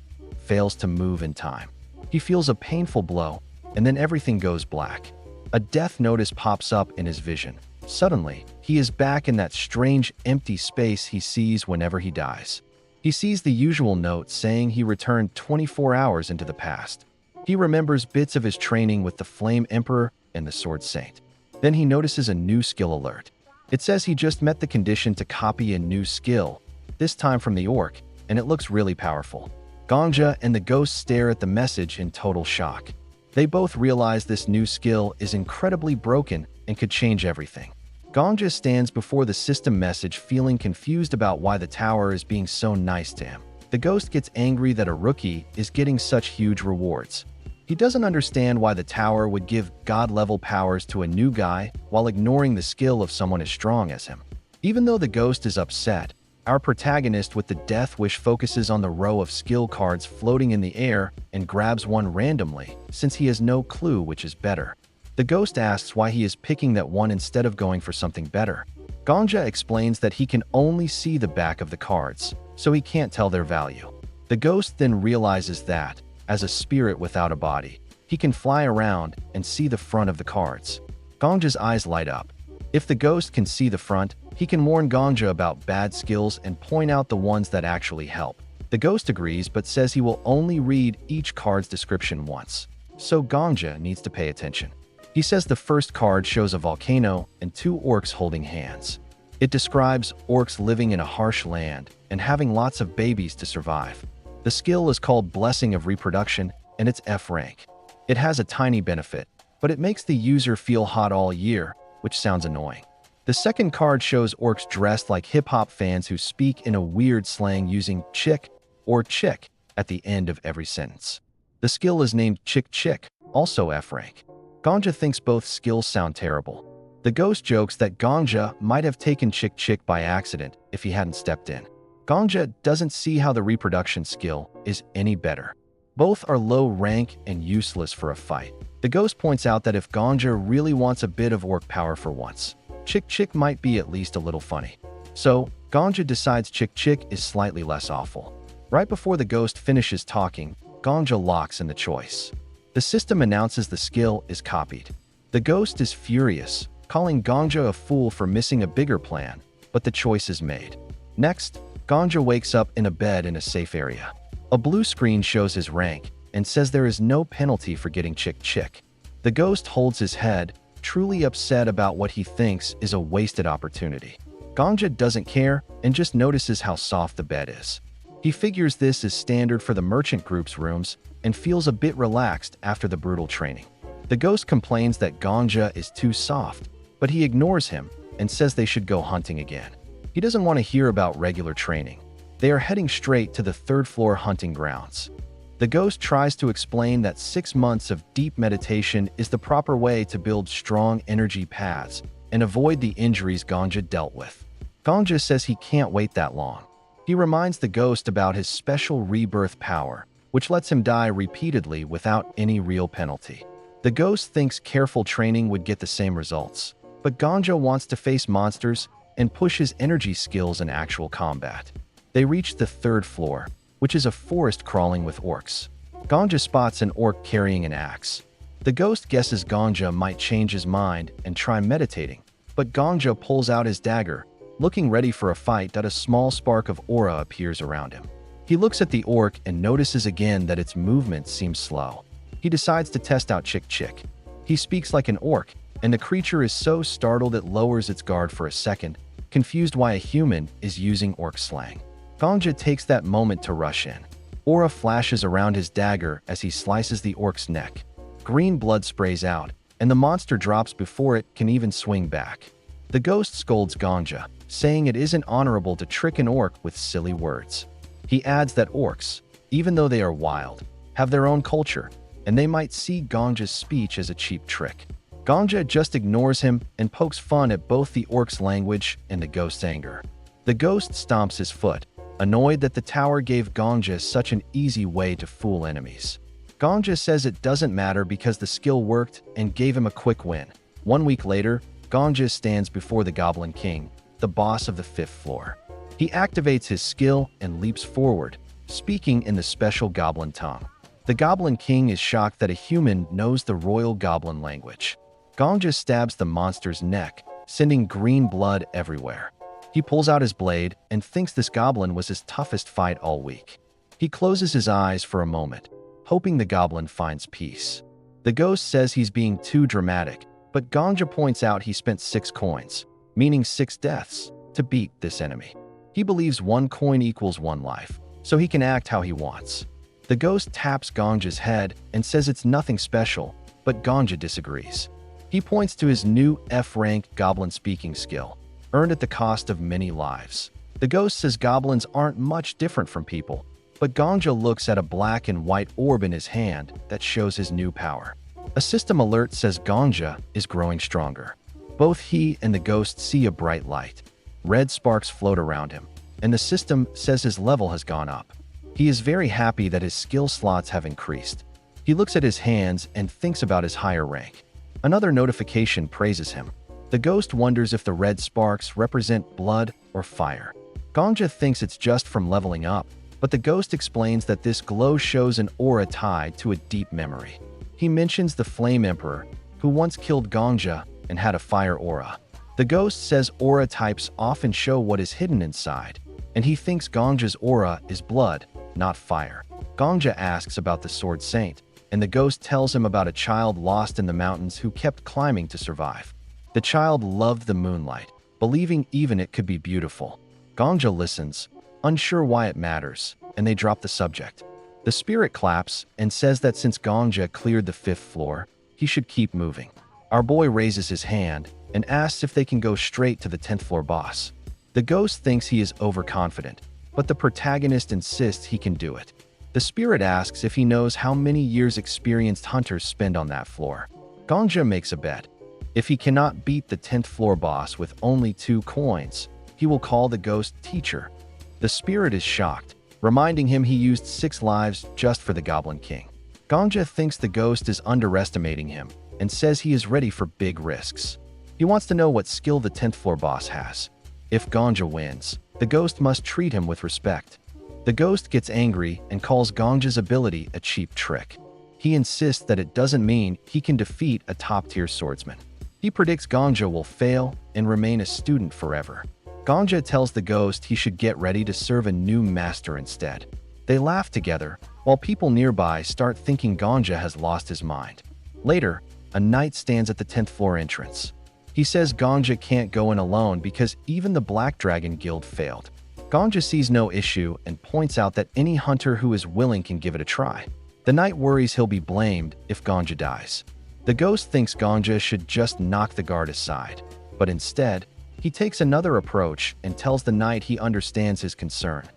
fails to move in time. He feels a painful blow, and then everything goes black. A death notice pops up in his vision. Suddenly, he is back in that strange, empty space he sees whenever he dies. He sees the usual note saying he returned 24 hours into the past. He remembers bits of his training with the Flame Emperor and the Sword Saint. Then he notices a new skill alert. It says he just met the condition to copy a new skill, this time from the orc, and it looks really powerful. Gongja and the ghost stare at the message in total shock. They both realize this new skill is incredibly broken and could change everything. Gongja stands before the system message feeling confused about why the tower is being so nice to him. The ghost gets angry that a rookie is getting such huge rewards. He doesn't understand why the tower would give god-level powers to a new guy while ignoring the skill of someone as strong as him. Even though the ghost is upset, our protagonist with the death wish focuses on the row of skill cards floating in the air and grabs one randomly, since he has no clue which is better. The ghost asks why he is picking that one instead of going for something better. Gongja explains that he can only see the back of the cards, so he can't tell their value. The ghost then realizes that, as a spirit without a body, he can fly around and see the front of the cards. Gongja's eyes light up. If the ghost can see the front, he can warn Gongja about bad skills and point out the ones that actually help. The ghost agrees but says he will only read each card's description once, so Gongja needs to pay attention. He says the first card shows a volcano and two orcs holding hands. It describes orcs living in a harsh land and having lots of babies to survive. The skill is called Blessing of Reproduction and it's F rank. It has a tiny benefit, but it makes the user feel hot all year, which sounds annoying. The second card shows orcs dressed like hip-hop fans who speak in a weird slang using chick or chick at the end of every sentence. The skill is named Chick Chick, also F rank. Gongja thinks both skills sound terrible. The ghost jokes that Gongja might have taken Chick Chick by accident if he hadn't stepped in. Gongja doesn't see how the reproduction skill is any better. Both are low rank and useless for a fight. The ghost points out that if Gongja really wants a bit of orc power for once, Chick Chick might be at least a little funny. So, Gongja decides Chick Chick is slightly less awful. Right before the ghost finishes talking, Gongja locks in the choice. The system announces the skill is copied. The ghost is furious, calling Gongja a fool for missing a bigger plan, but the choice is made. Next, Gongja wakes up in a bed in a safe area. A blue screen shows his rank and says there is no penalty for getting Chick Chick. The ghost holds his head, truly upset about what he thinks is a wasted opportunity. Gongja doesn't care and just notices how soft the bed is. He figures this is standard for the merchant group's rooms and feels a bit relaxed after the brutal training. The ghost complains that Gongja is too soft, but he ignores him and says they should go hunting again. He doesn't want to hear about regular training. They are heading straight to the third-floor hunting grounds. The ghost tries to explain that 6 months of deep meditation is the proper way to build strong energy paths and avoid the injuries Gongja dealt with. Gongja says he can't wait that long. He reminds the ghost about his special rebirth power, which lets him die repeatedly without any real penalty. The ghost thinks careful training would get the same results, but Gongja wants to face monsters and push his energy skills in actual combat. They reach the 3rd floor, which is a forest crawling with orcs. Gongja spots an orc carrying an axe. The ghost guesses Gongja might change his mind and try meditating, but Gongja pulls out his dagger, looking ready for a fight. A small spark of aura appears around him. He looks at the orc and notices again that its movements seem slow. He decides to test out Chick Chick. He speaks like an orc, and the creature is so startled it lowers its guard for a second, confused why a human is using orc slang. Gongja takes that moment to rush in. Aura flashes around his dagger as he slices the orc's neck. Green blood sprays out, and the monster drops before it can even swing back. The ghost scolds Gongja, saying it isn't honorable to trick an orc with silly words. He adds that orcs, even though they are wild, have their own culture, and they might see Gongja's speech as a cheap trick. Gongja just ignores him and pokes fun at both the orc's language and the ghost's anger. The ghost stomps his foot, annoyed that the tower gave Gongja such an easy way to fool enemies. Gongja says it doesn't matter because the skill worked and gave him a quick win. 1 week later, Gongja stands before the Goblin King, the boss of the 5th floor. He activates his skill and leaps forward, speaking in the special goblin tongue. The Goblin King is shocked that a human knows the royal goblin language. Gongja stabs the monster's neck, sending green blood everywhere. He pulls out his blade and thinks this goblin was his toughest fight all week. He closes his eyes for a moment, hoping the goblin finds peace. The ghost says he's being too dramatic, but Gongja points out he spent 6 coins, meaning 6 deaths, to beat this enemy. He believes 1 coin equals 1 life, so he can act how he wants. The ghost taps Gongja's head and says it's nothing special, but Gongja disagrees. He points to his new F-rank goblin speaking skill, earned at the cost of many lives. The ghost says goblins aren't much different from people, but Gongja looks at a black and white orb in his hand that shows his new power. A system alert says Gongja is growing stronger. Both he and the ghost see a bright light. Red sparks float around him, and the system says his level has gone up. He is very happy that his skill slots have increased. He looks at his hands and thinks about his higher rank. Another notification praises him. The ghost wonders if the red sparks represent blood or fire. Gongja thinks it's just from leveling up, but the ghost explains that this glow shows an aura tied to a deep memory. He mentions the Flame Emperor, who once killed Gongja and had a fire aura. The ghost says aura types often show what is hidden inside, and he thinks Gongja's aura is blood, not fire. Gongja asks about the Sword Saint, and the ghost tells him about a child lost in the mountains who kept climbing to survive. The child loved the moonlight, believing even it could be beautiful. Gongja listens, unsure why it matters, and they drop the subject. The spirit claps and says that since Gongja cleared the 5th floor, he should keep moving. Our boy raises his hand and asks if they can go straight to the 10th floor boss. The ghost thinks he is overconfident, but the protagonist insists he can do it. The spirit asks if he knows how many years experienced hunters spend on that floor. Gongja makes a bet. If he cannot beat the 10th floor boss with only 2 coins, he will call the ghost teacher. The spirit is shocked, reminding him he used 6 lives just for the Goblin King. Gongja thinks the ghost is underestimating him and says he is ready for big risks. He wants to know what skill the 10th floor boss has. If Gongja wins, the ghost must treat him with respect. The ghost gets angry and calls Gongja's ability a cheap trick. He insists that it doesn't mean he can defeat a top-tier swordsman. He predicts Gongja will fail and remain a student forever. Gongja tells the ghost he should get ready to serve a new master instead. They laugh together, while people nearby start thinking Gongja has lost his mind. Later, a knight stands at the 10th floor entrance. He says Gongja can't go in alone because even the Black Dragon Guild failed. Gongja sees no issue and points out that any hunter who is willing can give it a try. The knight worries he'll be blamed if Gongja dies. The ghost thinks Gongja should just knock the guard aside, but instead, he takes another approach and tells the knight he understands his concern.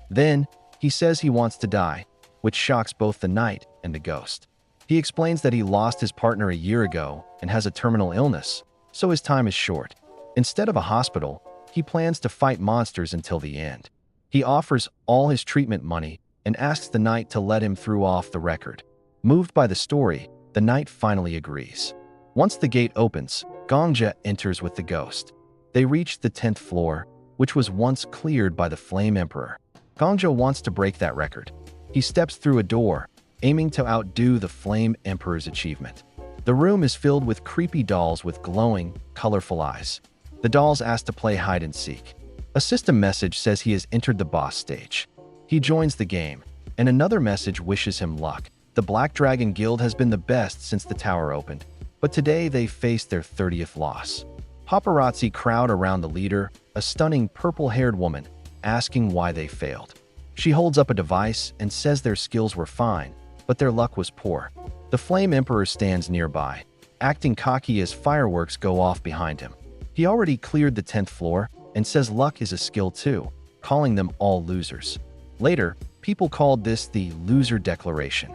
Then, he says he wants to die, which shocks both the knight and the ghost. He explains that he lost his partner a year ago and has a terminal illness, so his time is short. Instead of a hospital, he plans to fight monsters until the end. He offers all his treatment money and asks the knight to let him through off the record. Moved by the story, the knight finally agrees. Once the gate opens, Gongja enters with the ghost. They reach the 10th floor, which was once cleared by the Flame Emperor. Gongja wants to break that record. He steps through a door, aiming to outdo the Flame Emperor's achievement. The room is filled with creepy dolls with glowing, colorful eyes. The dolls ask to play hide and seek. A system message says he has entered the boss stage. He joins the game, and another message wishes him luck. The Black Dragon Guild has been the best since the tower opened, but today they face their 30th loss. Paparazzi crowd around the leader, a stunning purple-haired woman, asking why they failed. She holds up a device and says their skills were fine, but their luck was poor. The Flame Emperor stands nearby, acting cocky as fireworks go off behind him. He already cleared the 10th floor and says luck is a skill too, calling them all losers. Later, people called this the loser declaration.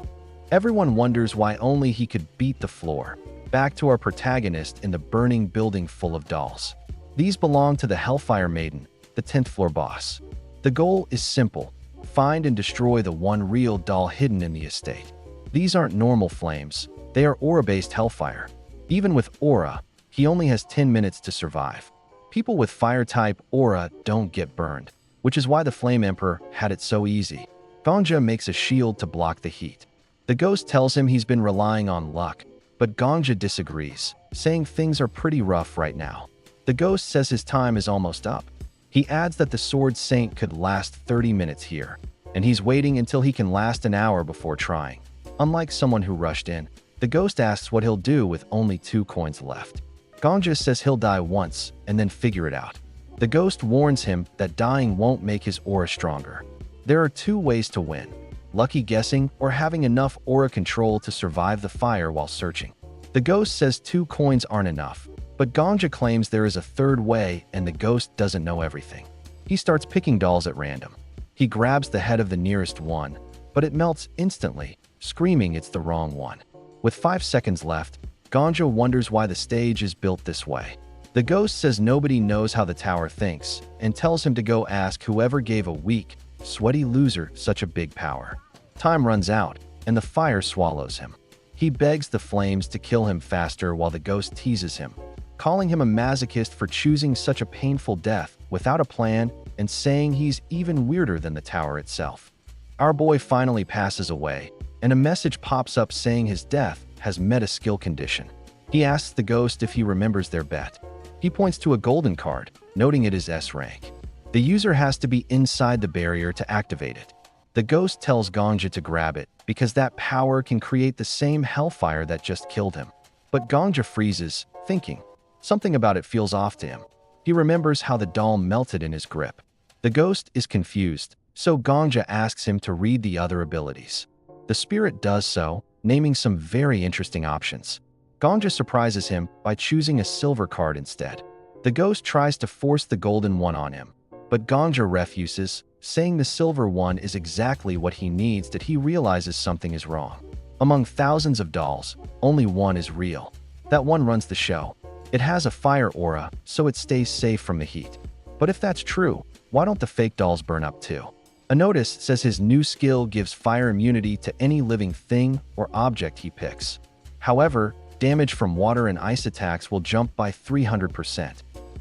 Everyone wonders why only he could beat the floor. Back to our protagonist in the burning building full of dolls. These belong to the Hellfire Maiden, the 10th floor boss. The goal is simple: find and destroy the one real doll hidden in the estate. These aren't normal flames, they are aura-based hellfire. Even with aura, he only has 10 minutes to survive. People with fire-type aura don't get burned, which is why the Flame Emperor had it so easy. Gongja makes a shield to block the heat. The ghost tells him he's been relying on luck, but Gongja disagrees, saying things are pretty rough right now. The ghost says his time is almost up. He adds that the Sword Saint could last 30 minutes here, and he's waiting until he can last an hour before trying. Unlike someone who rushed in, the ghost asks what he'll do with only 2 coins left. Gongja says he'll die once and then figure it out. The ghost warns him that dying won't make his aura stronger. There are 2 ways to win: lucky guessing or having enough aura control to survive the fire while searching. The ghost says 2 coins aren't enough, but Gongja claims there is a third way and the ghost doesn't know everything. He starts picking dolls at random. He grabs the head of the nearest one, but it melts instantly, screaming it's the wrong one. With 5 seconds left, Gongja wonders why the stage is built this way. The ghost says nobody knows how the tower thinks and tells him to go ask whoever gave a weak, sweaty loser such a big power. Time runs out, and the fire swallows him. He begs the flames to kill him faster while the ghost teases him, calling him a masochist for choosing such a painful death without a plan and saying he's even weirder than the tower itself. Our boy finally passes away, and a message pops up saying his death has met a skill condition. He asks the ghost if he remembers their bet. He points to a golden card, noting it is S rank. The user has to be inside the barrier to activate it. The ghost tells Gongja to grab it because that power can create the same hellfire that just killed him. But Gongja freezes, thinking. Something about it feels off to him. He remembers how the doll melted in his grip. The ghost is confused, so Gongja asks him to read the other abilities. The spirit does so, naming some very interesting options. Gongja surprises him by choosing a silver card instead. The ghost tries to force the golden one on him, but Gongja refuses, saying the silver one is exactly what he needs that he realizes something is wrong. Among thousands of dolls, only one is real. That one runs the show. It has a fire aura, so it stays safe from the heat. But if that's true, why don't the fake dolls burn up too? A notice says his new skill gives fire immunity to any living thing or object he picks. However, damage from water and ice attacks will jump by 300%.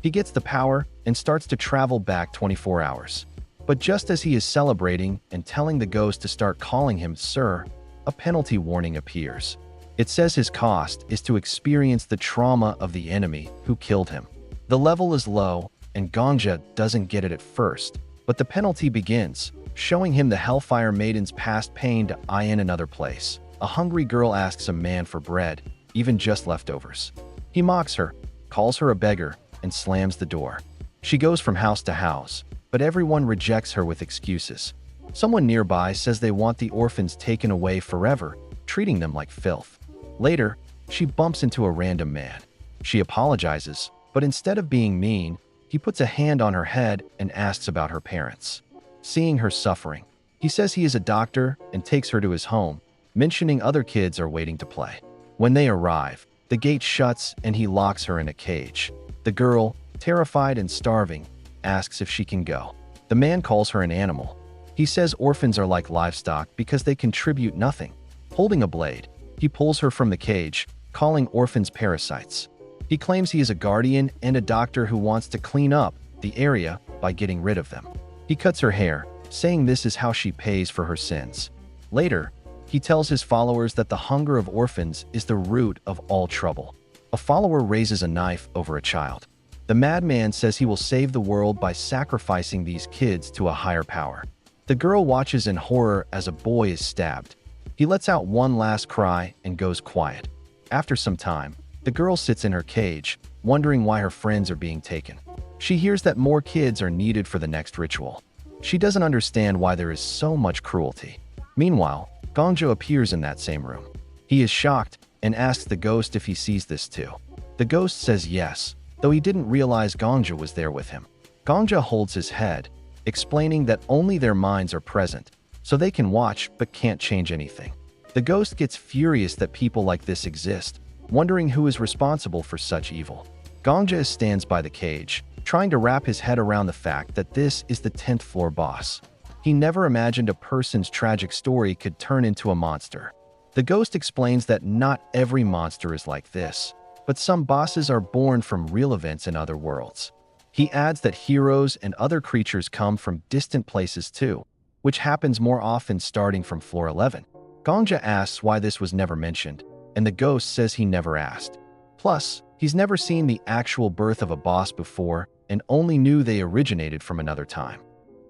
He gets the power and starts to travel back 24 hours. But just as he is celebrating and telling the ghost to start calling him Sir, a penalty warning appears. It says his cost is to experience the trauma of the enemy who killed him. The level is low, and Gongja doesn't get it at first, but the penalty begins, showing him the Hellfire Maiden's past pain to eye in another place. A hungry girl asks a man for bread, even just leftovers. He mocks her, calls her a beggar, and slams the door. She goes from house to house, but everyone rejects her with excuses. Someone nearby says they want the orphans taken away forever, treating them like filth. Later, she bumps into a random man. She apologizes, but instead of being mean, he puts a hand on her head and asks about her parents. Seeing her suffering, he says he is a doctor and takes her to his home, mentioning other kids are waiting to play. When they arrive, the gate shuts and he locks her in a cage. The girl, terrified and starving, asks if she can go. The man calls her an animal. He says orphans are like livestock because they contribute nothing. Holding a blade, he pulls her from the cage, calling orphans parasites. He claims he is a guardian and a doctor who wants to clean up the area by getting rid of them. He cuts her hair, saying this is how she pays for her sins. Later, he tells his followers that the hunger of orphans is the root of all trouble. A follower raises a knife over a child. The madman says he will save the world by sacrificing these kids to a higher power. The girl watches in horror as a boy is stabbed. He lets out one last cry and goes quiet. After some time, the girl sits in her cage, wondering why her friends are being taken. She hears that more kids are needed for the next ritual. She doesn't understand why there is so much cruelty. Meanwhile, Gongja appears in that same room. He is shocked and asks the ghost if he sees this too. The ghost says yes, though he didn't realize Gongja was there with him. Gongja holds his head, explaining that only their minds are present, so they can watch but can't change anything. The ghost gets furious that people like this exist, wondering who is responsible for such evil. Gongja stands by the cage, trying to wrap his head around the fact that this is the 10th floor boss. He never imagined a person's tragic story could turn into a monster. The ghost explains that not every monster is like this, but some bosses are born from real events in other worlds. He adds that heroes and other creatures come from distant places too, which happens more often starting from floor 11. Gongja asks why this was never mentioned, and the ghost says he never asked. Plus, he's never seen the actual birth of a boss before and only knew they originated from another time.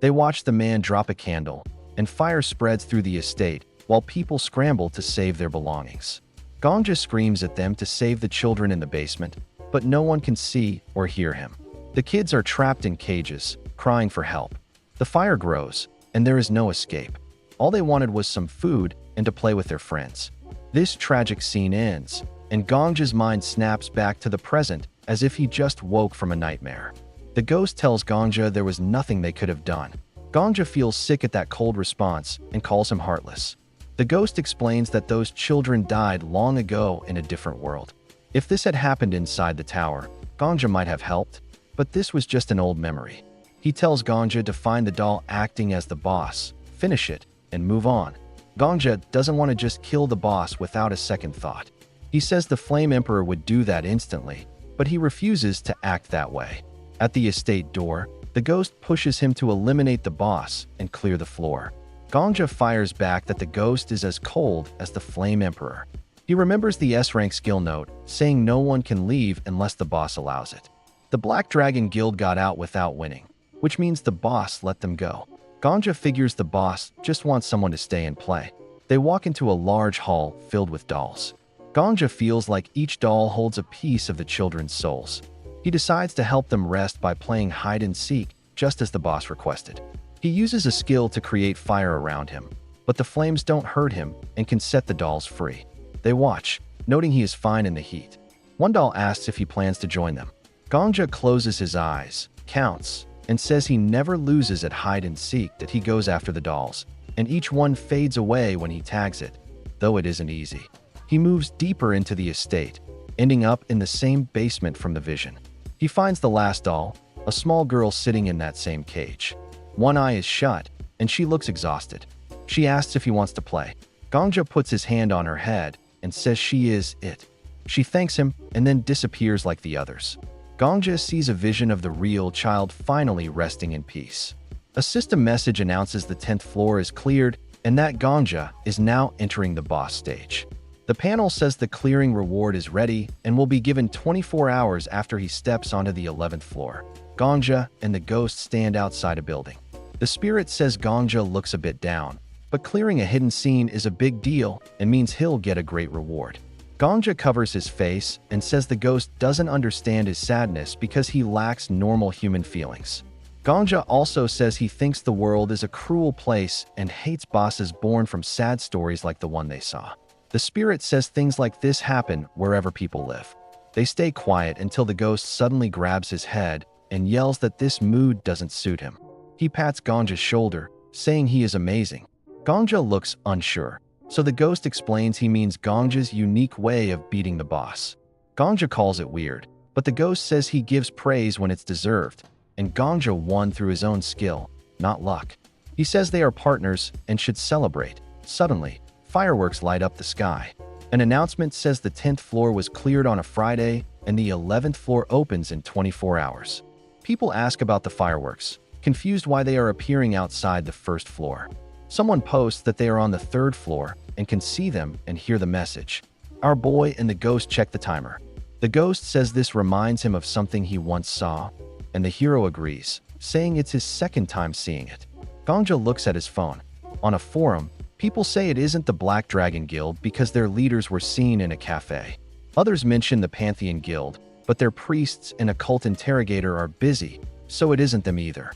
They watch the man drop a candle, and fire spreads through the estate while people scramble to save their belongings. Gongja screams at them to save the children in the basement, but no one can see or hear him. The kids are trapped in cages, crying for help. The fire grows, and there is no escape. All they wanted was some food and to play with their friends. This tragic scene ends, and Gongja's mind snaps back to the present as if he just woke from a nightmare. The ghost tells Gongja there was nothing they could have done. Gongja feels sick at that cold response and calls him heartless. The ghost explains that those children died long ago in a different world. If this had happened inside the tower, Gongja might have helped, but this was just an old memory. He tells Gongja to find the doll acting as the boss, finish it, and move on. Gongja doesn't want to just kill the boss without a second thought. He says the Flame Emperor would do that instantly, but he refuses to act that way. At the estate door, the ghost pushes him to eliminate the boss and clear the floor. Gongja fires back that the ghost is as cold as the Flame Emperor. He remembers the S-rank skill note, saying no one can leave unless the boss allows it. The Black Dragon Guild got out without winning, which means the boss let them go. Gongja figures the boss just wants someone to stay and play. They walk into a large hall filled with dolls. Gongja feels like each doll holds a piece of the children's souls. He decides to help them rest by playing hide and seek, just as the boss requested. He uses a skill to create fire around him, but the flames don't hurt him and can set the dolls free. They watch, noting he is fine in the heat. One doll asks if he plans to join them. Gongja closes his eyes, counts, and says he never loses at hide and seek, that he goes after the dolls, and each one fades away when he tags it, though it isn't easy. He moves deeper into the estate, ending up in the same basement from the vision. He finds the last doll, a small girl sitting in that same cage. One eye is shut, and she looks exhausted. She asks if he wants to play. Gongja puts his hand on her head and says she is it. She thanks him and then disappears like the others. Gongja sees a vision of the real child finally resting in peace. A system message announces the 10th floor is cleared and that Gongja is now entering the boss stage. The panel says the clearing reward is ready and will be given 24 hours after he steps onto the 11th floor. Gongja and the ghost stand outside a building. The spirit says Gongja looks a bit down, but clearing a hidden scene is a big deal and means he'll get a great reward. Gongja covers his face and says the ghost doesn't understand his sadness because he lacks normal human feelings. Gongja also says he thinks the world is a cruel place and hates bosses born from sad stories like the one they saw. The spirit says things like this happen wherever people live. They stay quiet until the ghost suddenly grabs his head and yells that this mood doesn't suit him. He pats Gongja's shoulder, saying he is amazing. Gongja looks unsure, so the ghost explains he means Gongja's unique way of beating the boss. Gongja calls it weird, but the ghost says he gives praise when it's deserved, and Gongja won through his own skill, not luck. He says they are partners and should celebrate. Suddenly, fireworks light up the sky. An announcement says the 10th floor was cleared on a Friday and the 11th floor opens in 24 hours. People ask about the fireworks, confused why they are appearing outside the first floor. Someone posts that they are on the 3rd floor and can see them and hear the message. Our boy and the ghost check the timer. The ghost says this reminds him of something he once saw, and the hero agrees, saying it's his second time seeing it. Gongja looks at his phone. On a forum, people say it isn't the Black Dragon Guild because their leaders were seen in a cafe. Others mention the Pantheon Guild, but their priests and occult interrogator are busy, so it isn't them either.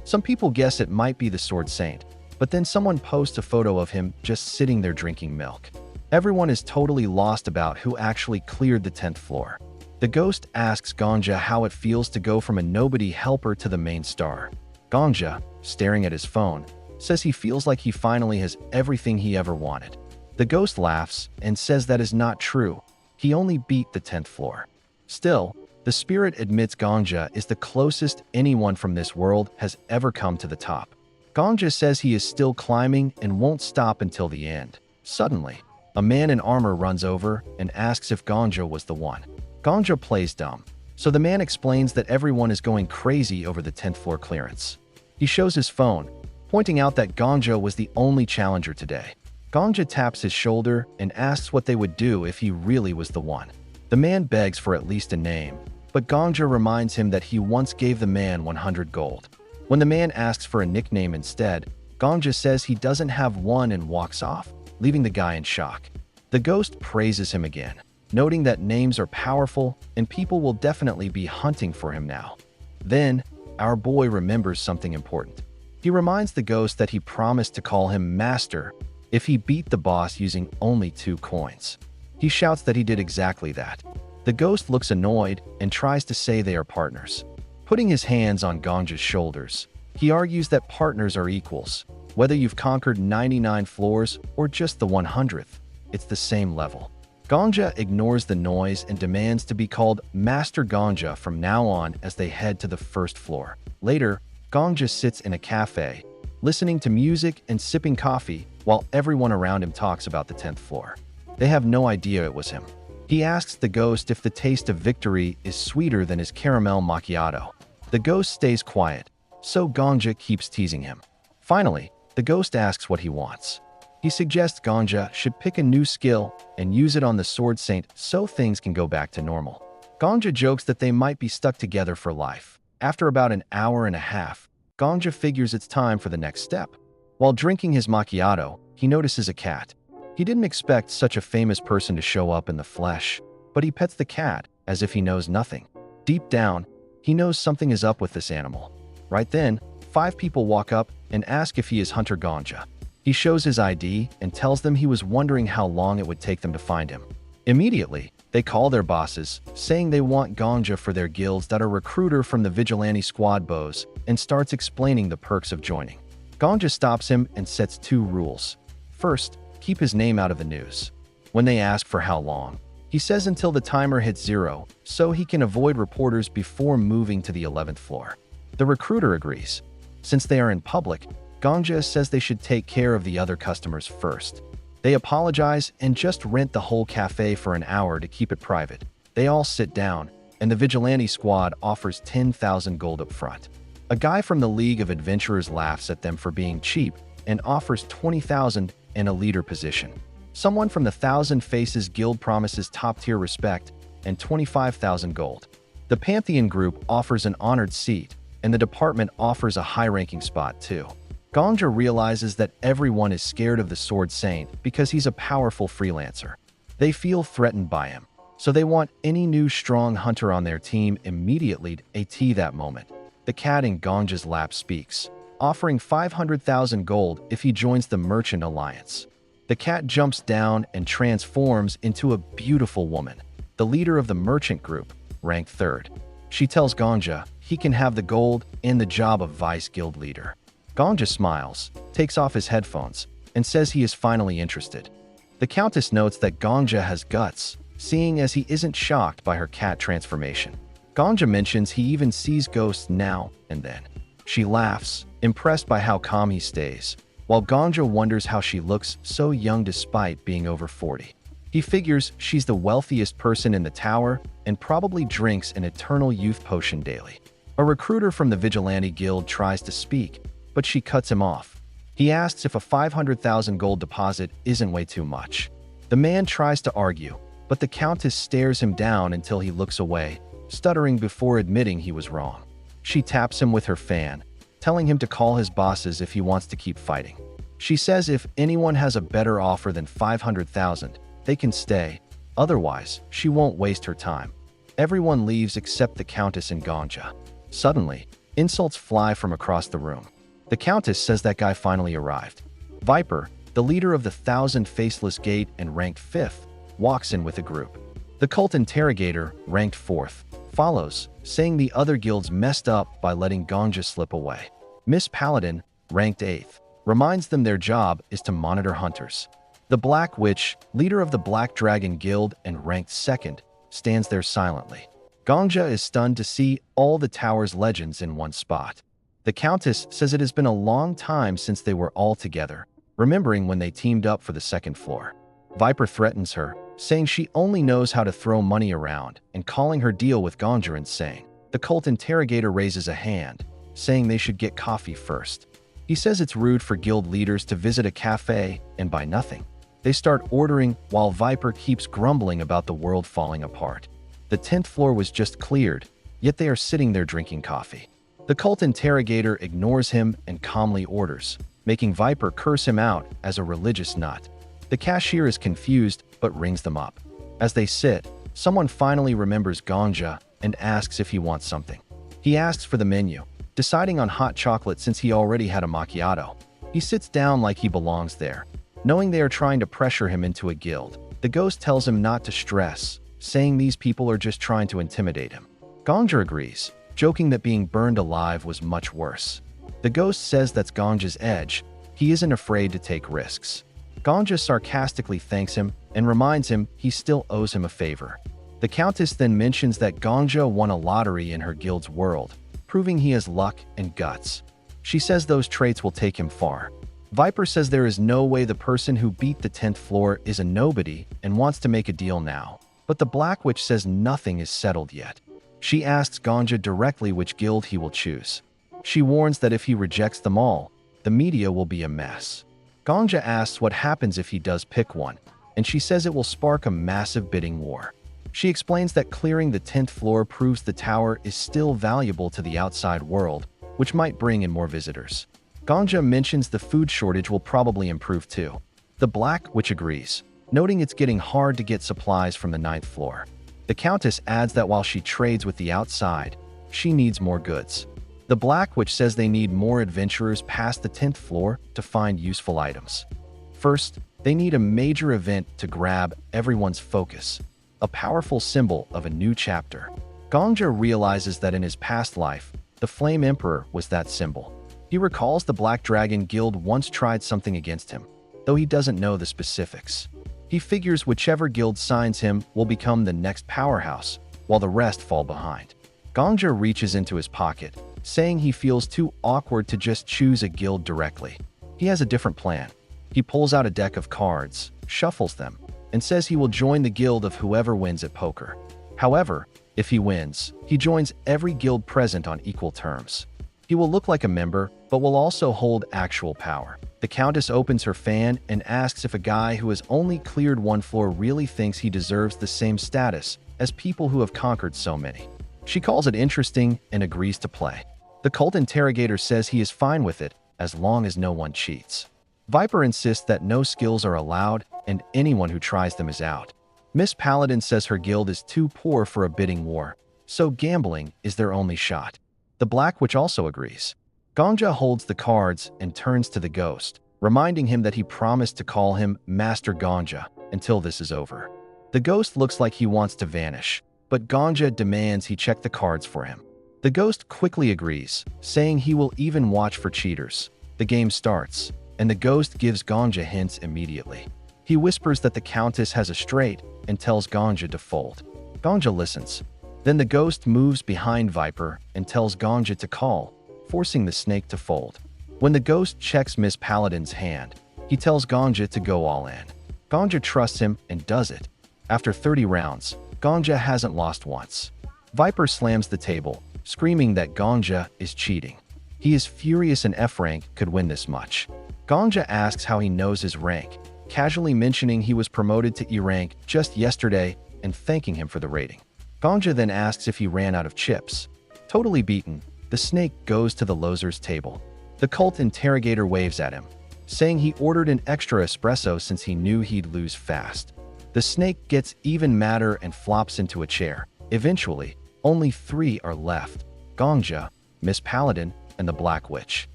Some people guess it might be the Sword Saint, but then someone posts a photo of him just sitting there drinking milk. Everyone is totally lost about who actually cleared the 10th floor. The ghost asks Gongja how it feels to go from a nobody helper to the main star. Gongja, staring at his phone, says he feels like he finally has everything he ever wanted. The ghost laughs and says that is not true. He only beat the 10th floor. Still, the spirit admits Gongja is the closest anyone from this world has ever come to the top. Gongja says he is still climbing and won't stop until the end. Suddenly, a man in armor runs over and asks if Gongja was the one. Gongja plays dumb, so the man explains that everyone is going crazy over the 10th floor clearance. He shows his phone, pointing out that Gongja was the only challenger today. Gongja taps his shoulder and asks what they would do if he really was the one. The man begs for at least a name, but Gongja reminds him that he once gave the man 100 gold. When the man asks for a nickname instead, Gongja says he doesn't have one and walks off, leaving the guy in shock. The ghost praises him again, noting that names are powerful and people will definitely be hunting for him now. Then, our boy remembers something important. He reminds the ghost that he promised to call him Master if he beat the boss using only 2 coins. He shouts that he did exactly that. The ghost looks annoyed and tries to say they are partners. Putting his hands on Gongja's shoulders, he argues that partners are equals. Whether you've conquered 99 floors or just the 100th, it's the same level. Gongja ignores the noise and demands to be called Master Gongja from now on as they head to the 1st floor. Later, Gongja sits in a cafe, listening to music and sipping coffee while everyone around him talks about the 10th floor. They have no idea it was him. He asks the ghost if the taste of victory is sweeter than his caramel macchiato. The ghost stays quiet, so Gongja keeps teasing him. Finally, the ghost asks what he wants. He suggests Gongja should pick a new skill and use it on the Sword Saint so things can go back to normal. Gongja jokes that they might be stuck together for life. After about an hour and a half, Gongja figures it's time for the next step. While drinking his macchiato, he notices a cat. He didn't expect such a famous person to show up in the flesh, but he pets the cat as if he knows nothing. Deep down, he knows something is up with this animal. Right then, 5 people walk up and ask if he is Hunter Gongja. He shows his ID and tells them he was wondering how long it would take them to find him. Immediately, they call their bosses, saying they want Gongja for their guilds that are recruiter from the Vigilante Squad bows, and starts explaining the perks of joining. Gongja stops him and sets 2 rules. First, keep his name out of the news. When they ask for how long, he says until the timer hits 0, so he can avoid reporters before moving to the 11th floor. The recruiter agrees. Since they are in public, Gongja says they should take care of the other customers first. They apologize and just rent the whole cafe for an hour to keep it private. They all sit down, and the Vigilante Squad offers 10,000 gold up front. A guy from the League of Adventurers laughs at them for being cheap and offers 20,000 and a leader position. Someone from the Thousand Faces Guild promises top-tier respect and 25,000 gold. The Pantheon group offers an honored seat, and the department offers a high-ranking spot too. Gongja realizes that everyone is scared of the Sword Saint because he's a powerful freelancer. They feel threatened by him, so they want any new strong hunter on their team immediately at that moment. The cat in Gongja's lap speaks, offering 500,000 gold if he joins the Merchant Alliance. The cat jumps down and transforms into a beautiful woman, the leader of the merchant group, ranked third. She tells Gongja he can have the gold and the job of vice guild leader. Gongja smiles, takes off his headphones, and says he is finally interested. The countess notes that Gongja has guts, seeing as he isn't shocked by her cat transformation. Gongja mentions he even sees ghosts now and then. She laughs, impressed by how calm he stays, while Gongja wonders how she looks so young despite being over 40. He figures she's the wealthiest person in the tower and probably drinks an eternal youth potion daily. A recruiter from the Vigilante Guild tries to speak, but she cuts him off. He asks if a 500,000 gold deposit isn't way too much. The man tries to argue, but the countess stares him down until he looks away, stuttering before admitting he was wrong. She taps him with her fan, telling him to call his bosses if he wants to keep fighting. She says if anyone has a better offer than 500,000, they can stay. Otherwise, she won't waste her time. Everyone leaves except the countess and Gongja. Suddenly, insults fly from across the room. The countess says that guy finally arrived. Viper, the leader of the 1,000 Faceless Gate and ranked 5th, walks in with a group. The cult interrogator, ranked 4th, follows, saying the other guilds messed up by letting Gongja slip away. Miss Paladin, ranked 8th, reminds them their job is to monitor hunters. The Black Witch, leader of the Black Dragon Guild and ranked 2nd, stands there silently. Gongja is stunned to see all the tower's legends in one spot. The countess says it has been a long time since they were all together, remembering when they teamed up for the 2nd floor. Viper threatens her, saying she only knows how to throw money around and calling her deal with Gongja insane. The cult interrogator raises a hand, saying they should get coffee first. He says it's rude for guild leaders to visit a cafe and buy nothing. They start ordering while Viper keeps grumbling about the world falling apart. The 10th floor was just cleared, yet they are sitting there drinking coffee. The cult interrogator ignores him and calmly orders, making Viper curse him out as a religious nut. The cashier is confused but rings them up. As they sit, someone finally remembers Gongja and asks if he wants something. He asks for the menu, deciding on hot chocolate since he already had a macchiato. He sits down like he belongs there. Knowing they are trying to pressure him into a guild, the ghost tells him not to stress, saying these people are just trying to intimidate him. Gongja agrees, joking that being burned alive was much worse. The ghost says that's Gongja's edge. He isn't afraid to take risks. Gongja sarcastically thanks him and reminds him he still owes him a favor. The countess then mentions that Gongja won a lottery in her guild's world, proving he has luck and guts. She says those traits will take him far. Viper says there is no way the person who beat the 10th floor is a nobody and wants to make a deal now. But the Black Witch says nothing is settled yet. She asks Gongja directly which guild he will choose. She warns that if he rejects them all, the media will be a mess. Gongja asks what happens if he does pick one, and she says it will spark a massive bidding war. She explains that clearing the 10th floor proves the tower is still valuable to the outside world, which might bring in more visitors. Gongja mentions the food shortage will probably improve too. The Black Witch agrees, noting it's getting hard to get supplies from the 9th floor. The Countess adds that while she trades with the outside, she needs more goods. The Black Witch says they need more adventurers past the 10th floor to find useful items. First, they need a major event to grab everyone's focus, a powerful symbol of a new chapter. Gongja realizes that in his past life, the Flame Emperor was that symbol. He recalls the Black Dragon Guild once tried something against him, though he doesn't know the specifics. He figures whichever guild signs him will become the next powerhouse, while the rest fall behind. Gongja reaches into his pocket, saying he feels too awkward to just choose a guild directly. He has a different plan. He pulls out a deck of cards, shuffles them, and says he will join the guild of whoever wins at poker. However, if he wins, he joins every guild present on equal terms. He will look like a member, but will also hold actual power. The Countess opens her fan and asks if a guy who has only cleared one floor really thinks he deserves the same status as people who have conquered so many. She calls it interesting and agrees to play. The cult interrogator says he is fine with it as long as no one cheats. Viper insists that no skills are allowed and anyone who tries them is out. Miss Paladin says her guild is too poor for a bidding war, so gambling is their only shot. The Black Witch also agrees. Gongja holds the cards and turns to the ghost, reminding him that he promised to call him Master Gongja until this is over. The ghost looks like he wants to vanish, but Gongja demands he check the cards for him. The ghost quickly agrees, saying he will even watch for cheaters. The game starts, and the ghost gives Gongja hints immediately. He whispers that the Countess has a straight and tells Gongja to fold. Gongja listens. Then the ghost moves behind Viper and tells Gongja to call, forcing the snake to fold. When the ghost checks Miss Paladin's hand, he tells Gongja to go all in. Gongja trusts him and does it. After 30 rounds, Gongja hasn't lost once. Viper slams the table, screaming that Gongja is cheating. He is furious an F rank could win this much. Gongja asks how he knows his rank, casually mentioning he was promoted to E rank just yesterday and thanking him for the rating. Gongja then asks if he ran out of chips. Totally beaten, the snake goes to the loser's table. The cult interrogator waves at him, saying he ordered an extra espresso since he knew he'd lose fast. The snake gets even madder and flops into a chair. Eventually, only 3 are left: Gongja, Miss Paladin, and the Black Witch.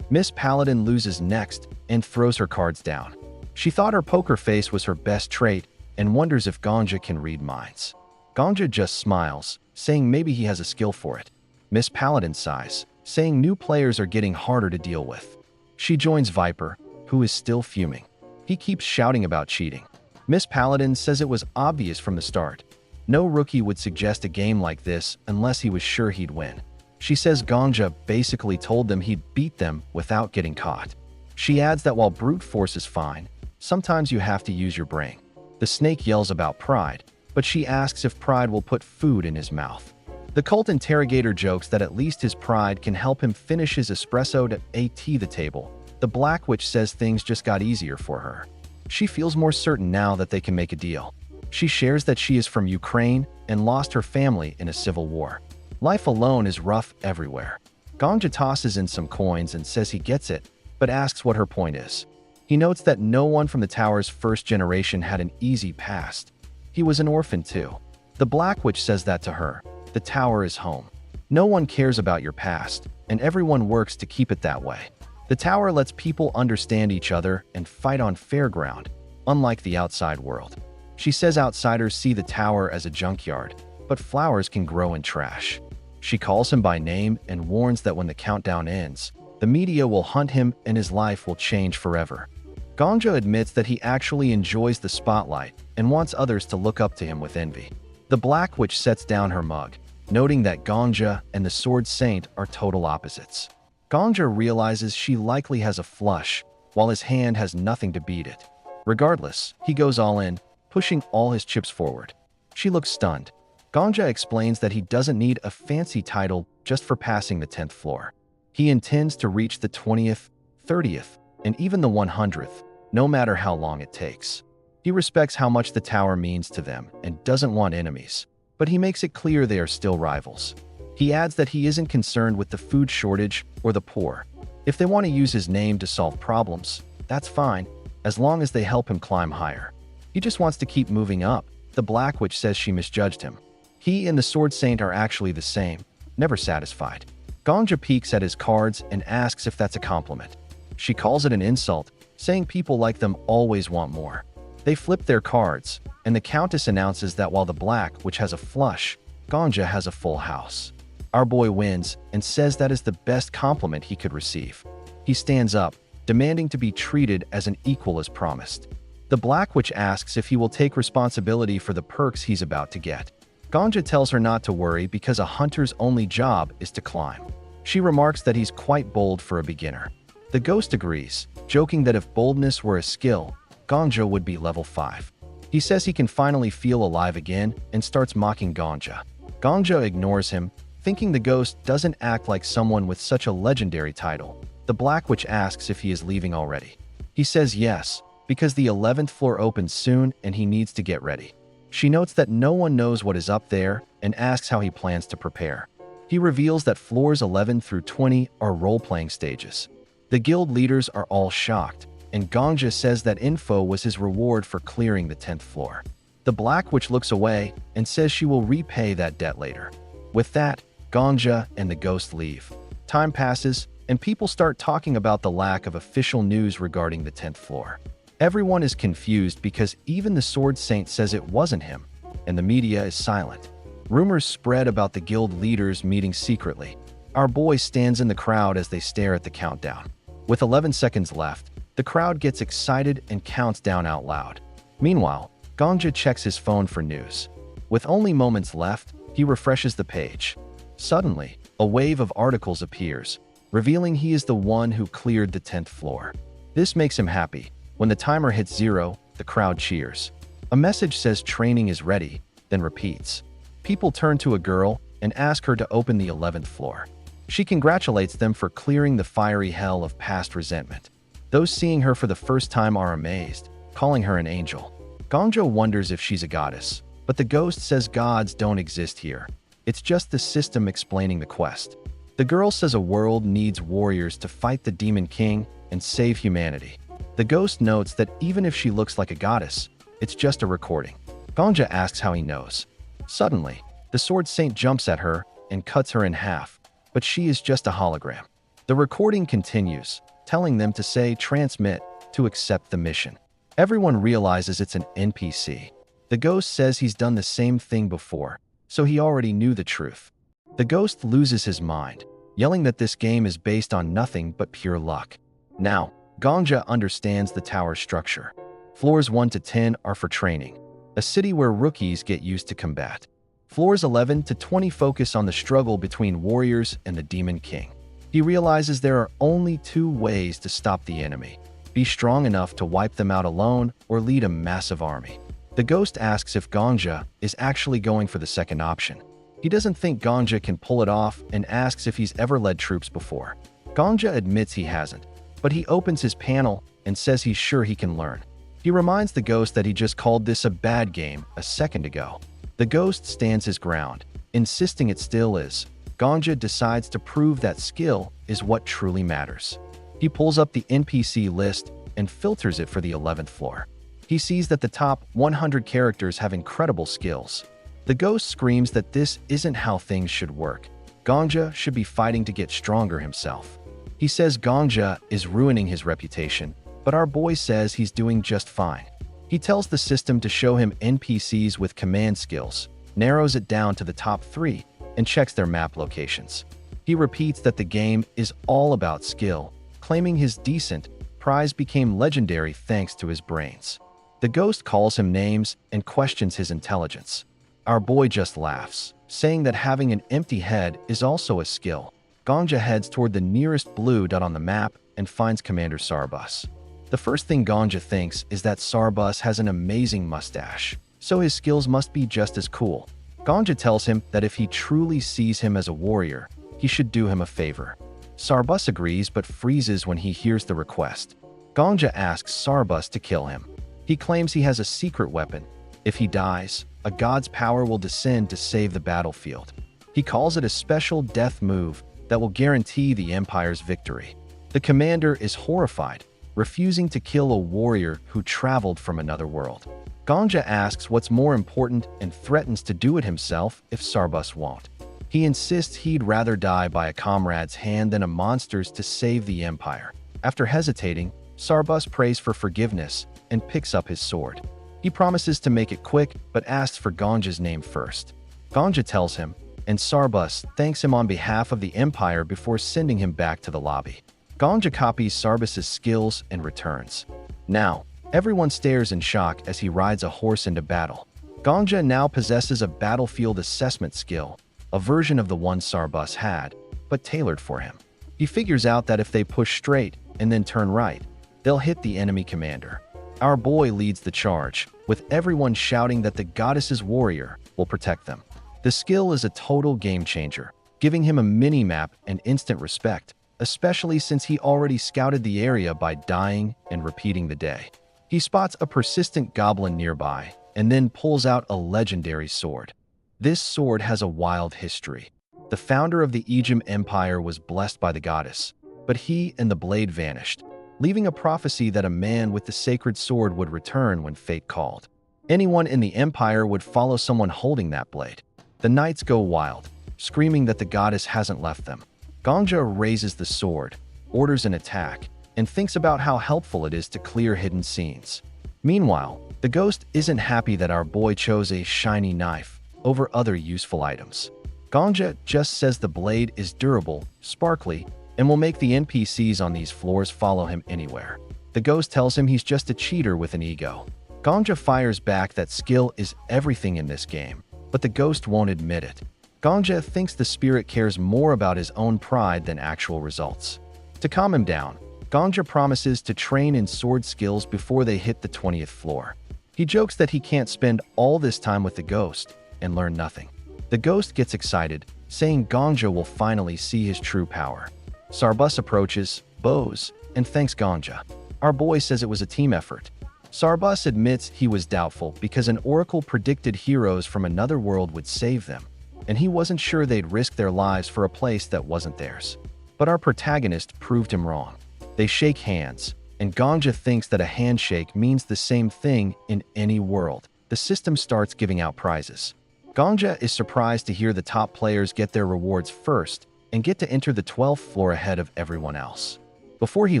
Miss Paladin loses next and throws her cards down. She thought her poker face was her best trait and wonders if Gongja can read minds. Gongja just smiles, saying maybe he has a skill for it. Miss Paladin sighs, saying new players are getting harder to deal with. She joins Viper, who is still fuming. He keeps shouting about cheating. Miss Paladin says it was obvious from the start. No rookie would suggest a game like this unless he was sure he'd win. She says Gongja basically told them he'd beat them without getting caught. She adds that while brute force is fine, sometimes you have to use your brain. The snake yells about pride, but she asks if pride will put food in his mouth. The cult interrogator jokes that at least his pride can help him finish his espresso to AT the table. The Black Witch says things just got easier for her. She feels more certain now that they can make a deal. She shares that she is from Ukraine and lost her family in a civil war. Life alone is rough everywhere. Gongja tosses in some coins and says he gets it, but asks what her point is. He notes that no one from the tower's first generation had an easy past. He was an orphan too. The Black Witch says that to her. The tower is home. No one cares about your past, and everyone works to keep it that way. The tower lets people understand each other and fight on fair ground, unlike the outside world. She says outsiders see the tower as a junkyard, but flowers can grow in trash. She calls him by name and warns that when the countdown ends, the media will hunt him and his life will change forever. Gongja admits that he actually enjoys the spotlight and wants others to look up to him with envy. The Black Witch sets down her mug, noting that Gongja and the Sword Saint are total opposites. Gongja realizes she likely has a flush, while his hand has nothing to beat it. Regardless, he goes all in, pushing all his chips forward. She looks stunned. Gongja explains that he doesn't need a fancy title just for passing the 10th floor. He intends to reach the 20th, 30th, and even the 100th, no matter how long it takes. He respects how much the tower means to them and doesn't want enemies, but he makes it clear they are still rivals. He adds that he isn't concerned with the food shortage or the poor. If they want to use his name to solve problems, that's fine, as long as they help him climb higher. He just wants to keep moving up. The Black Witch says she misjudged him. He and the Sword Saint are actually the same, never satisfied. Gongja peeks at his cards and asks if that's a compliment. She calls it an insult, saying people like them always want more. They flip their cards, and the Countess announces that while the Black Witch has a flush, Gongja has a full house. Our boy wins and says that is the best compliment he could receive. He stands up, demanding to be treated as an equal as promised. The Black Witch asks if he will take responsibility for the perks he's about to get. Gongja tells her not to worry because a hunter's only job is to climb. She remarks that he's quite bold for a beginner. The ghost agrees, joking that if boldness were a skill, Gongja would be level 5. He says he can finally feel alive again and starts mocking Gongja. Gongja ignores him, thinking the ghost doesn't act like someone with such a legendary title. The Black Witch asks if he is leaving already. He says yes, because the 11th floor opens soon and he needs to get ready. She notes that no one knows what is up there and asks how he plans to prepare. He reveals that floors 11 through 20 are role-playing stages. The guild leaders are all shocked, and Gongja says that info was his reward for clearing the 10th floor. The Black Witch looks away and says she will repay that debt later. With that, Gongja and the ghost leave. Time passes, and people start talking about the lack of official news regarding the 10th floor. Everyone is confused because even the Sword Saint says it wasn't him, and the media is silent. Rumors spread about the guild leaders meeting secretly. Our boy stands in the crowd as they stare at the countdown. With 11 seconds left, the crowd gets excited and counts down out loud. Meanwhile, Gongja checks his phone for news. With only moments left, he refreshes the page. Suddenly, a wave of articles appears, revealing he is the one who cleared the 10th floor. This makes him happy. When the timer hits 0, the crowd cheers. A message says training is ready, then repeats. People turn to a girl and ask her to open the 11th floor. She congratulates them for clearing the fiery hell of past resentment. Those seeing her for the first time are amazed, calling her an angel. Gongja wonders if she's a goddess, but the ghost says gods don't exist here. It's just the system explaining the quest. The girl says a world needs warriors to fight the Demon King and save humanity. The ghost notes that even if she looks like a goddess, it's just a recording. Gongja asks how he knows. Suddenly, the Sword Saint jumps at her and cuts her in half, but she is just a hologram. The recording continues, telling them to say transmit to accept the mission. Everyone realizes it's an NPC. The ghost says he's done the same thing before, so he already knew the truth. The ghost loses his mind, yelling that this game is based on nothing but pure luck. Now, Gongja understands the tower structure. Floors 1 to 10 are for training, a city where rookies get used to combat. Floors 11 to 20 focus on the struggle between warriors and the Demon King. He realizes there are only 2 ways to stop the enemy: be strong enough to wipe them out alone or lead a massive army. The ghost asks if Gongja is actually going for the second option. He doesn't think Gongja can pull it off and asks if he's ever led troops before. Gongja admits he hasn't, but he opens his panel and says he's sure he can learn. He reminds the ghost that he just called this a bad game a second ago. The ghost stands his ground, insisting it still is. Gongja decides to prove that skill is what truly matters. He pulls up the NPC list and filters it for the 11th floor. He sees that the top 100 characters have incredible skills. The ghost screams that this isn't how things should work. Gongja should be fighting to get stronger himself. He says Gongja is ruining his reputation, but our boy says he's doing just fine. He tells the system to show him NPCs with command skills, narrows it down to the top 3, and checks their map locations. He repeats that the game is all about skill, claiming his decent prize became legendary thanks to his brains. The ghost calls him names and questions his intelligence. Our boy just laughs, saying that having an empty head is also a skill. Gongja heads toward the nearest blue dot on the map and finds Commander Sarbus. The first thing Gongja thinks is that Sarbus has an amazing mustache, so his skills must be just as cool. Gongja tells him that if he truly sees him as a warrior, he should do him a favor. Sarbus agrees but freezes when he hears the request. Gongja asks Sarbus to kill him. He claims he has a secret weapon. If he dies, a god's power will descend to save the battlefield. He calls it a special death move that will guarantee the Empire's victory. The commander is horrified, refusing to kill a warrior who traveled from another world. Gongja asks what's more important and threatens to do it himself if Sarbus won't. He insists he'd rather die by a comrade's hand than a monster's to save the Empire. After hesitating, Sarbus prays for forgiveness and picks up his sword. He promises to make it quick, but asks for Gongja's name first. Gongja tells him, and Sarbus thanks him on behalf of the Empire before sending him back to the lobby. Gongja copies Sarbus's skills and returns. Now, everyone stares in shock as he rides a horse into battle. Gongja now possesses a battlefield assessment skill, a version of the one Sarbus had, but tailored for him. He figures out that if they push straight and then turn right, they'll hit the enemy commander. Our boy leads the charge, with everyone shouting that the goddess's warrior will protect them. The skill is a total game changer, giving him a mini-map and instant respect, especially since he already scouted the area by dying and repeating the day. He spots a persistent goblin nearby, and then pulls out a legendary sword. This sword has a wild history. The founder of the Ejim Empire was blessed by the goddess, but he and the blade vanished, leaving a prophecy that a man with the sacred sword would return when fate called. Anyone in the Empire would follow someone holding that blade. The knights go wild, screaming that the goddess hasn't left them. Gongja raises the sword, orders an attack, and thinks about how helpful it is to clear hidden scenes. Meanwhile, the ghost isn't happy that our boy chose a shiny knife over other useful items. Gongja just says the blade is durable, sparkly, and will make the NPCs on these floors follow him anywhere. The ghost tells him he's just a cheater with an ego. Gongja fires back that skill is everything in this game, but the ghost won't admit it. Gongja thinks the spirit cares more about his own pride than actual results. To calm him down, Gongja promises to train in sword skills before they hit the 20th floor. He jokes that he can't spend all this time with the ghost and learn nothing. The ghost gets excited, saying Gongja will finally see his true power. Sarbus approaches, bows, and thanks Gongja. Our boy says it was a team effort. Sarbus admits he was doubtful because an oracle predicted heroes from another world would save them, and he wasn't sure they'd risk their lives for a place that wasn't theirs. But our protagonist proved him wrong. They shake hands, and Gongja thinks that a handshake means the same thing in any world. The system starts giving out prizes. Gongja is surprised to hear the top players get their rewards first and get to enter the 12th floor ahead of everyone else. Before he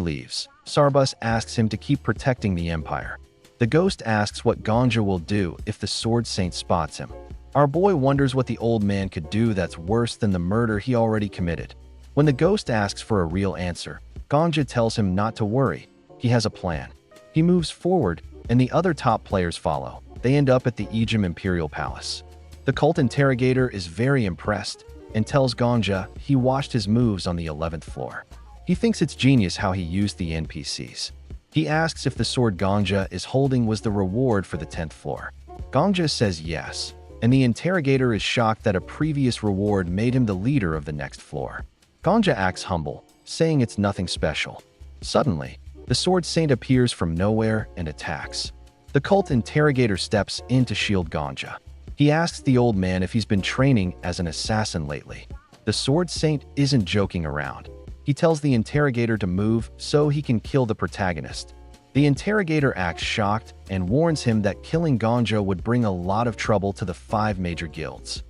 leaves, Sarbus asks him to keep protecting the Empire. The ghost asks what Gongja will do if the Sword Saint spots him. Our boy wonders what the old man could do that's worse than the murder he already committed. When the ghost asks for a real answer, Gongja tells him not to worry. He has a plan. He moves forward, and the other top players follow. They end up at the Ejim Imperial Palace. The cult interrogator is very impressed and tells Gongja he watched his moves on the 11th floor. He thinks it's genius how he used the NPCs. He asks if the sword Gongja is holding was the reward for the 10th floor. Gongja says yes, and the interrogator is shocked that a previous reward made him the leader of the next floor. Gongja acts humble, saying it's nothing special. Suddenly, the Sword Saint appears from nowhere and attacks. The cult interrogator steps in to shield Gongja. He asks the old man if he's been training as an assassin lately. The Sword Saint isn't joking around. He tells the interrogator to move so he can kill the protagonist. The interrogator acts shocked and warns him that killing Gongja would bring a lot of trouble to the 5 major guilds.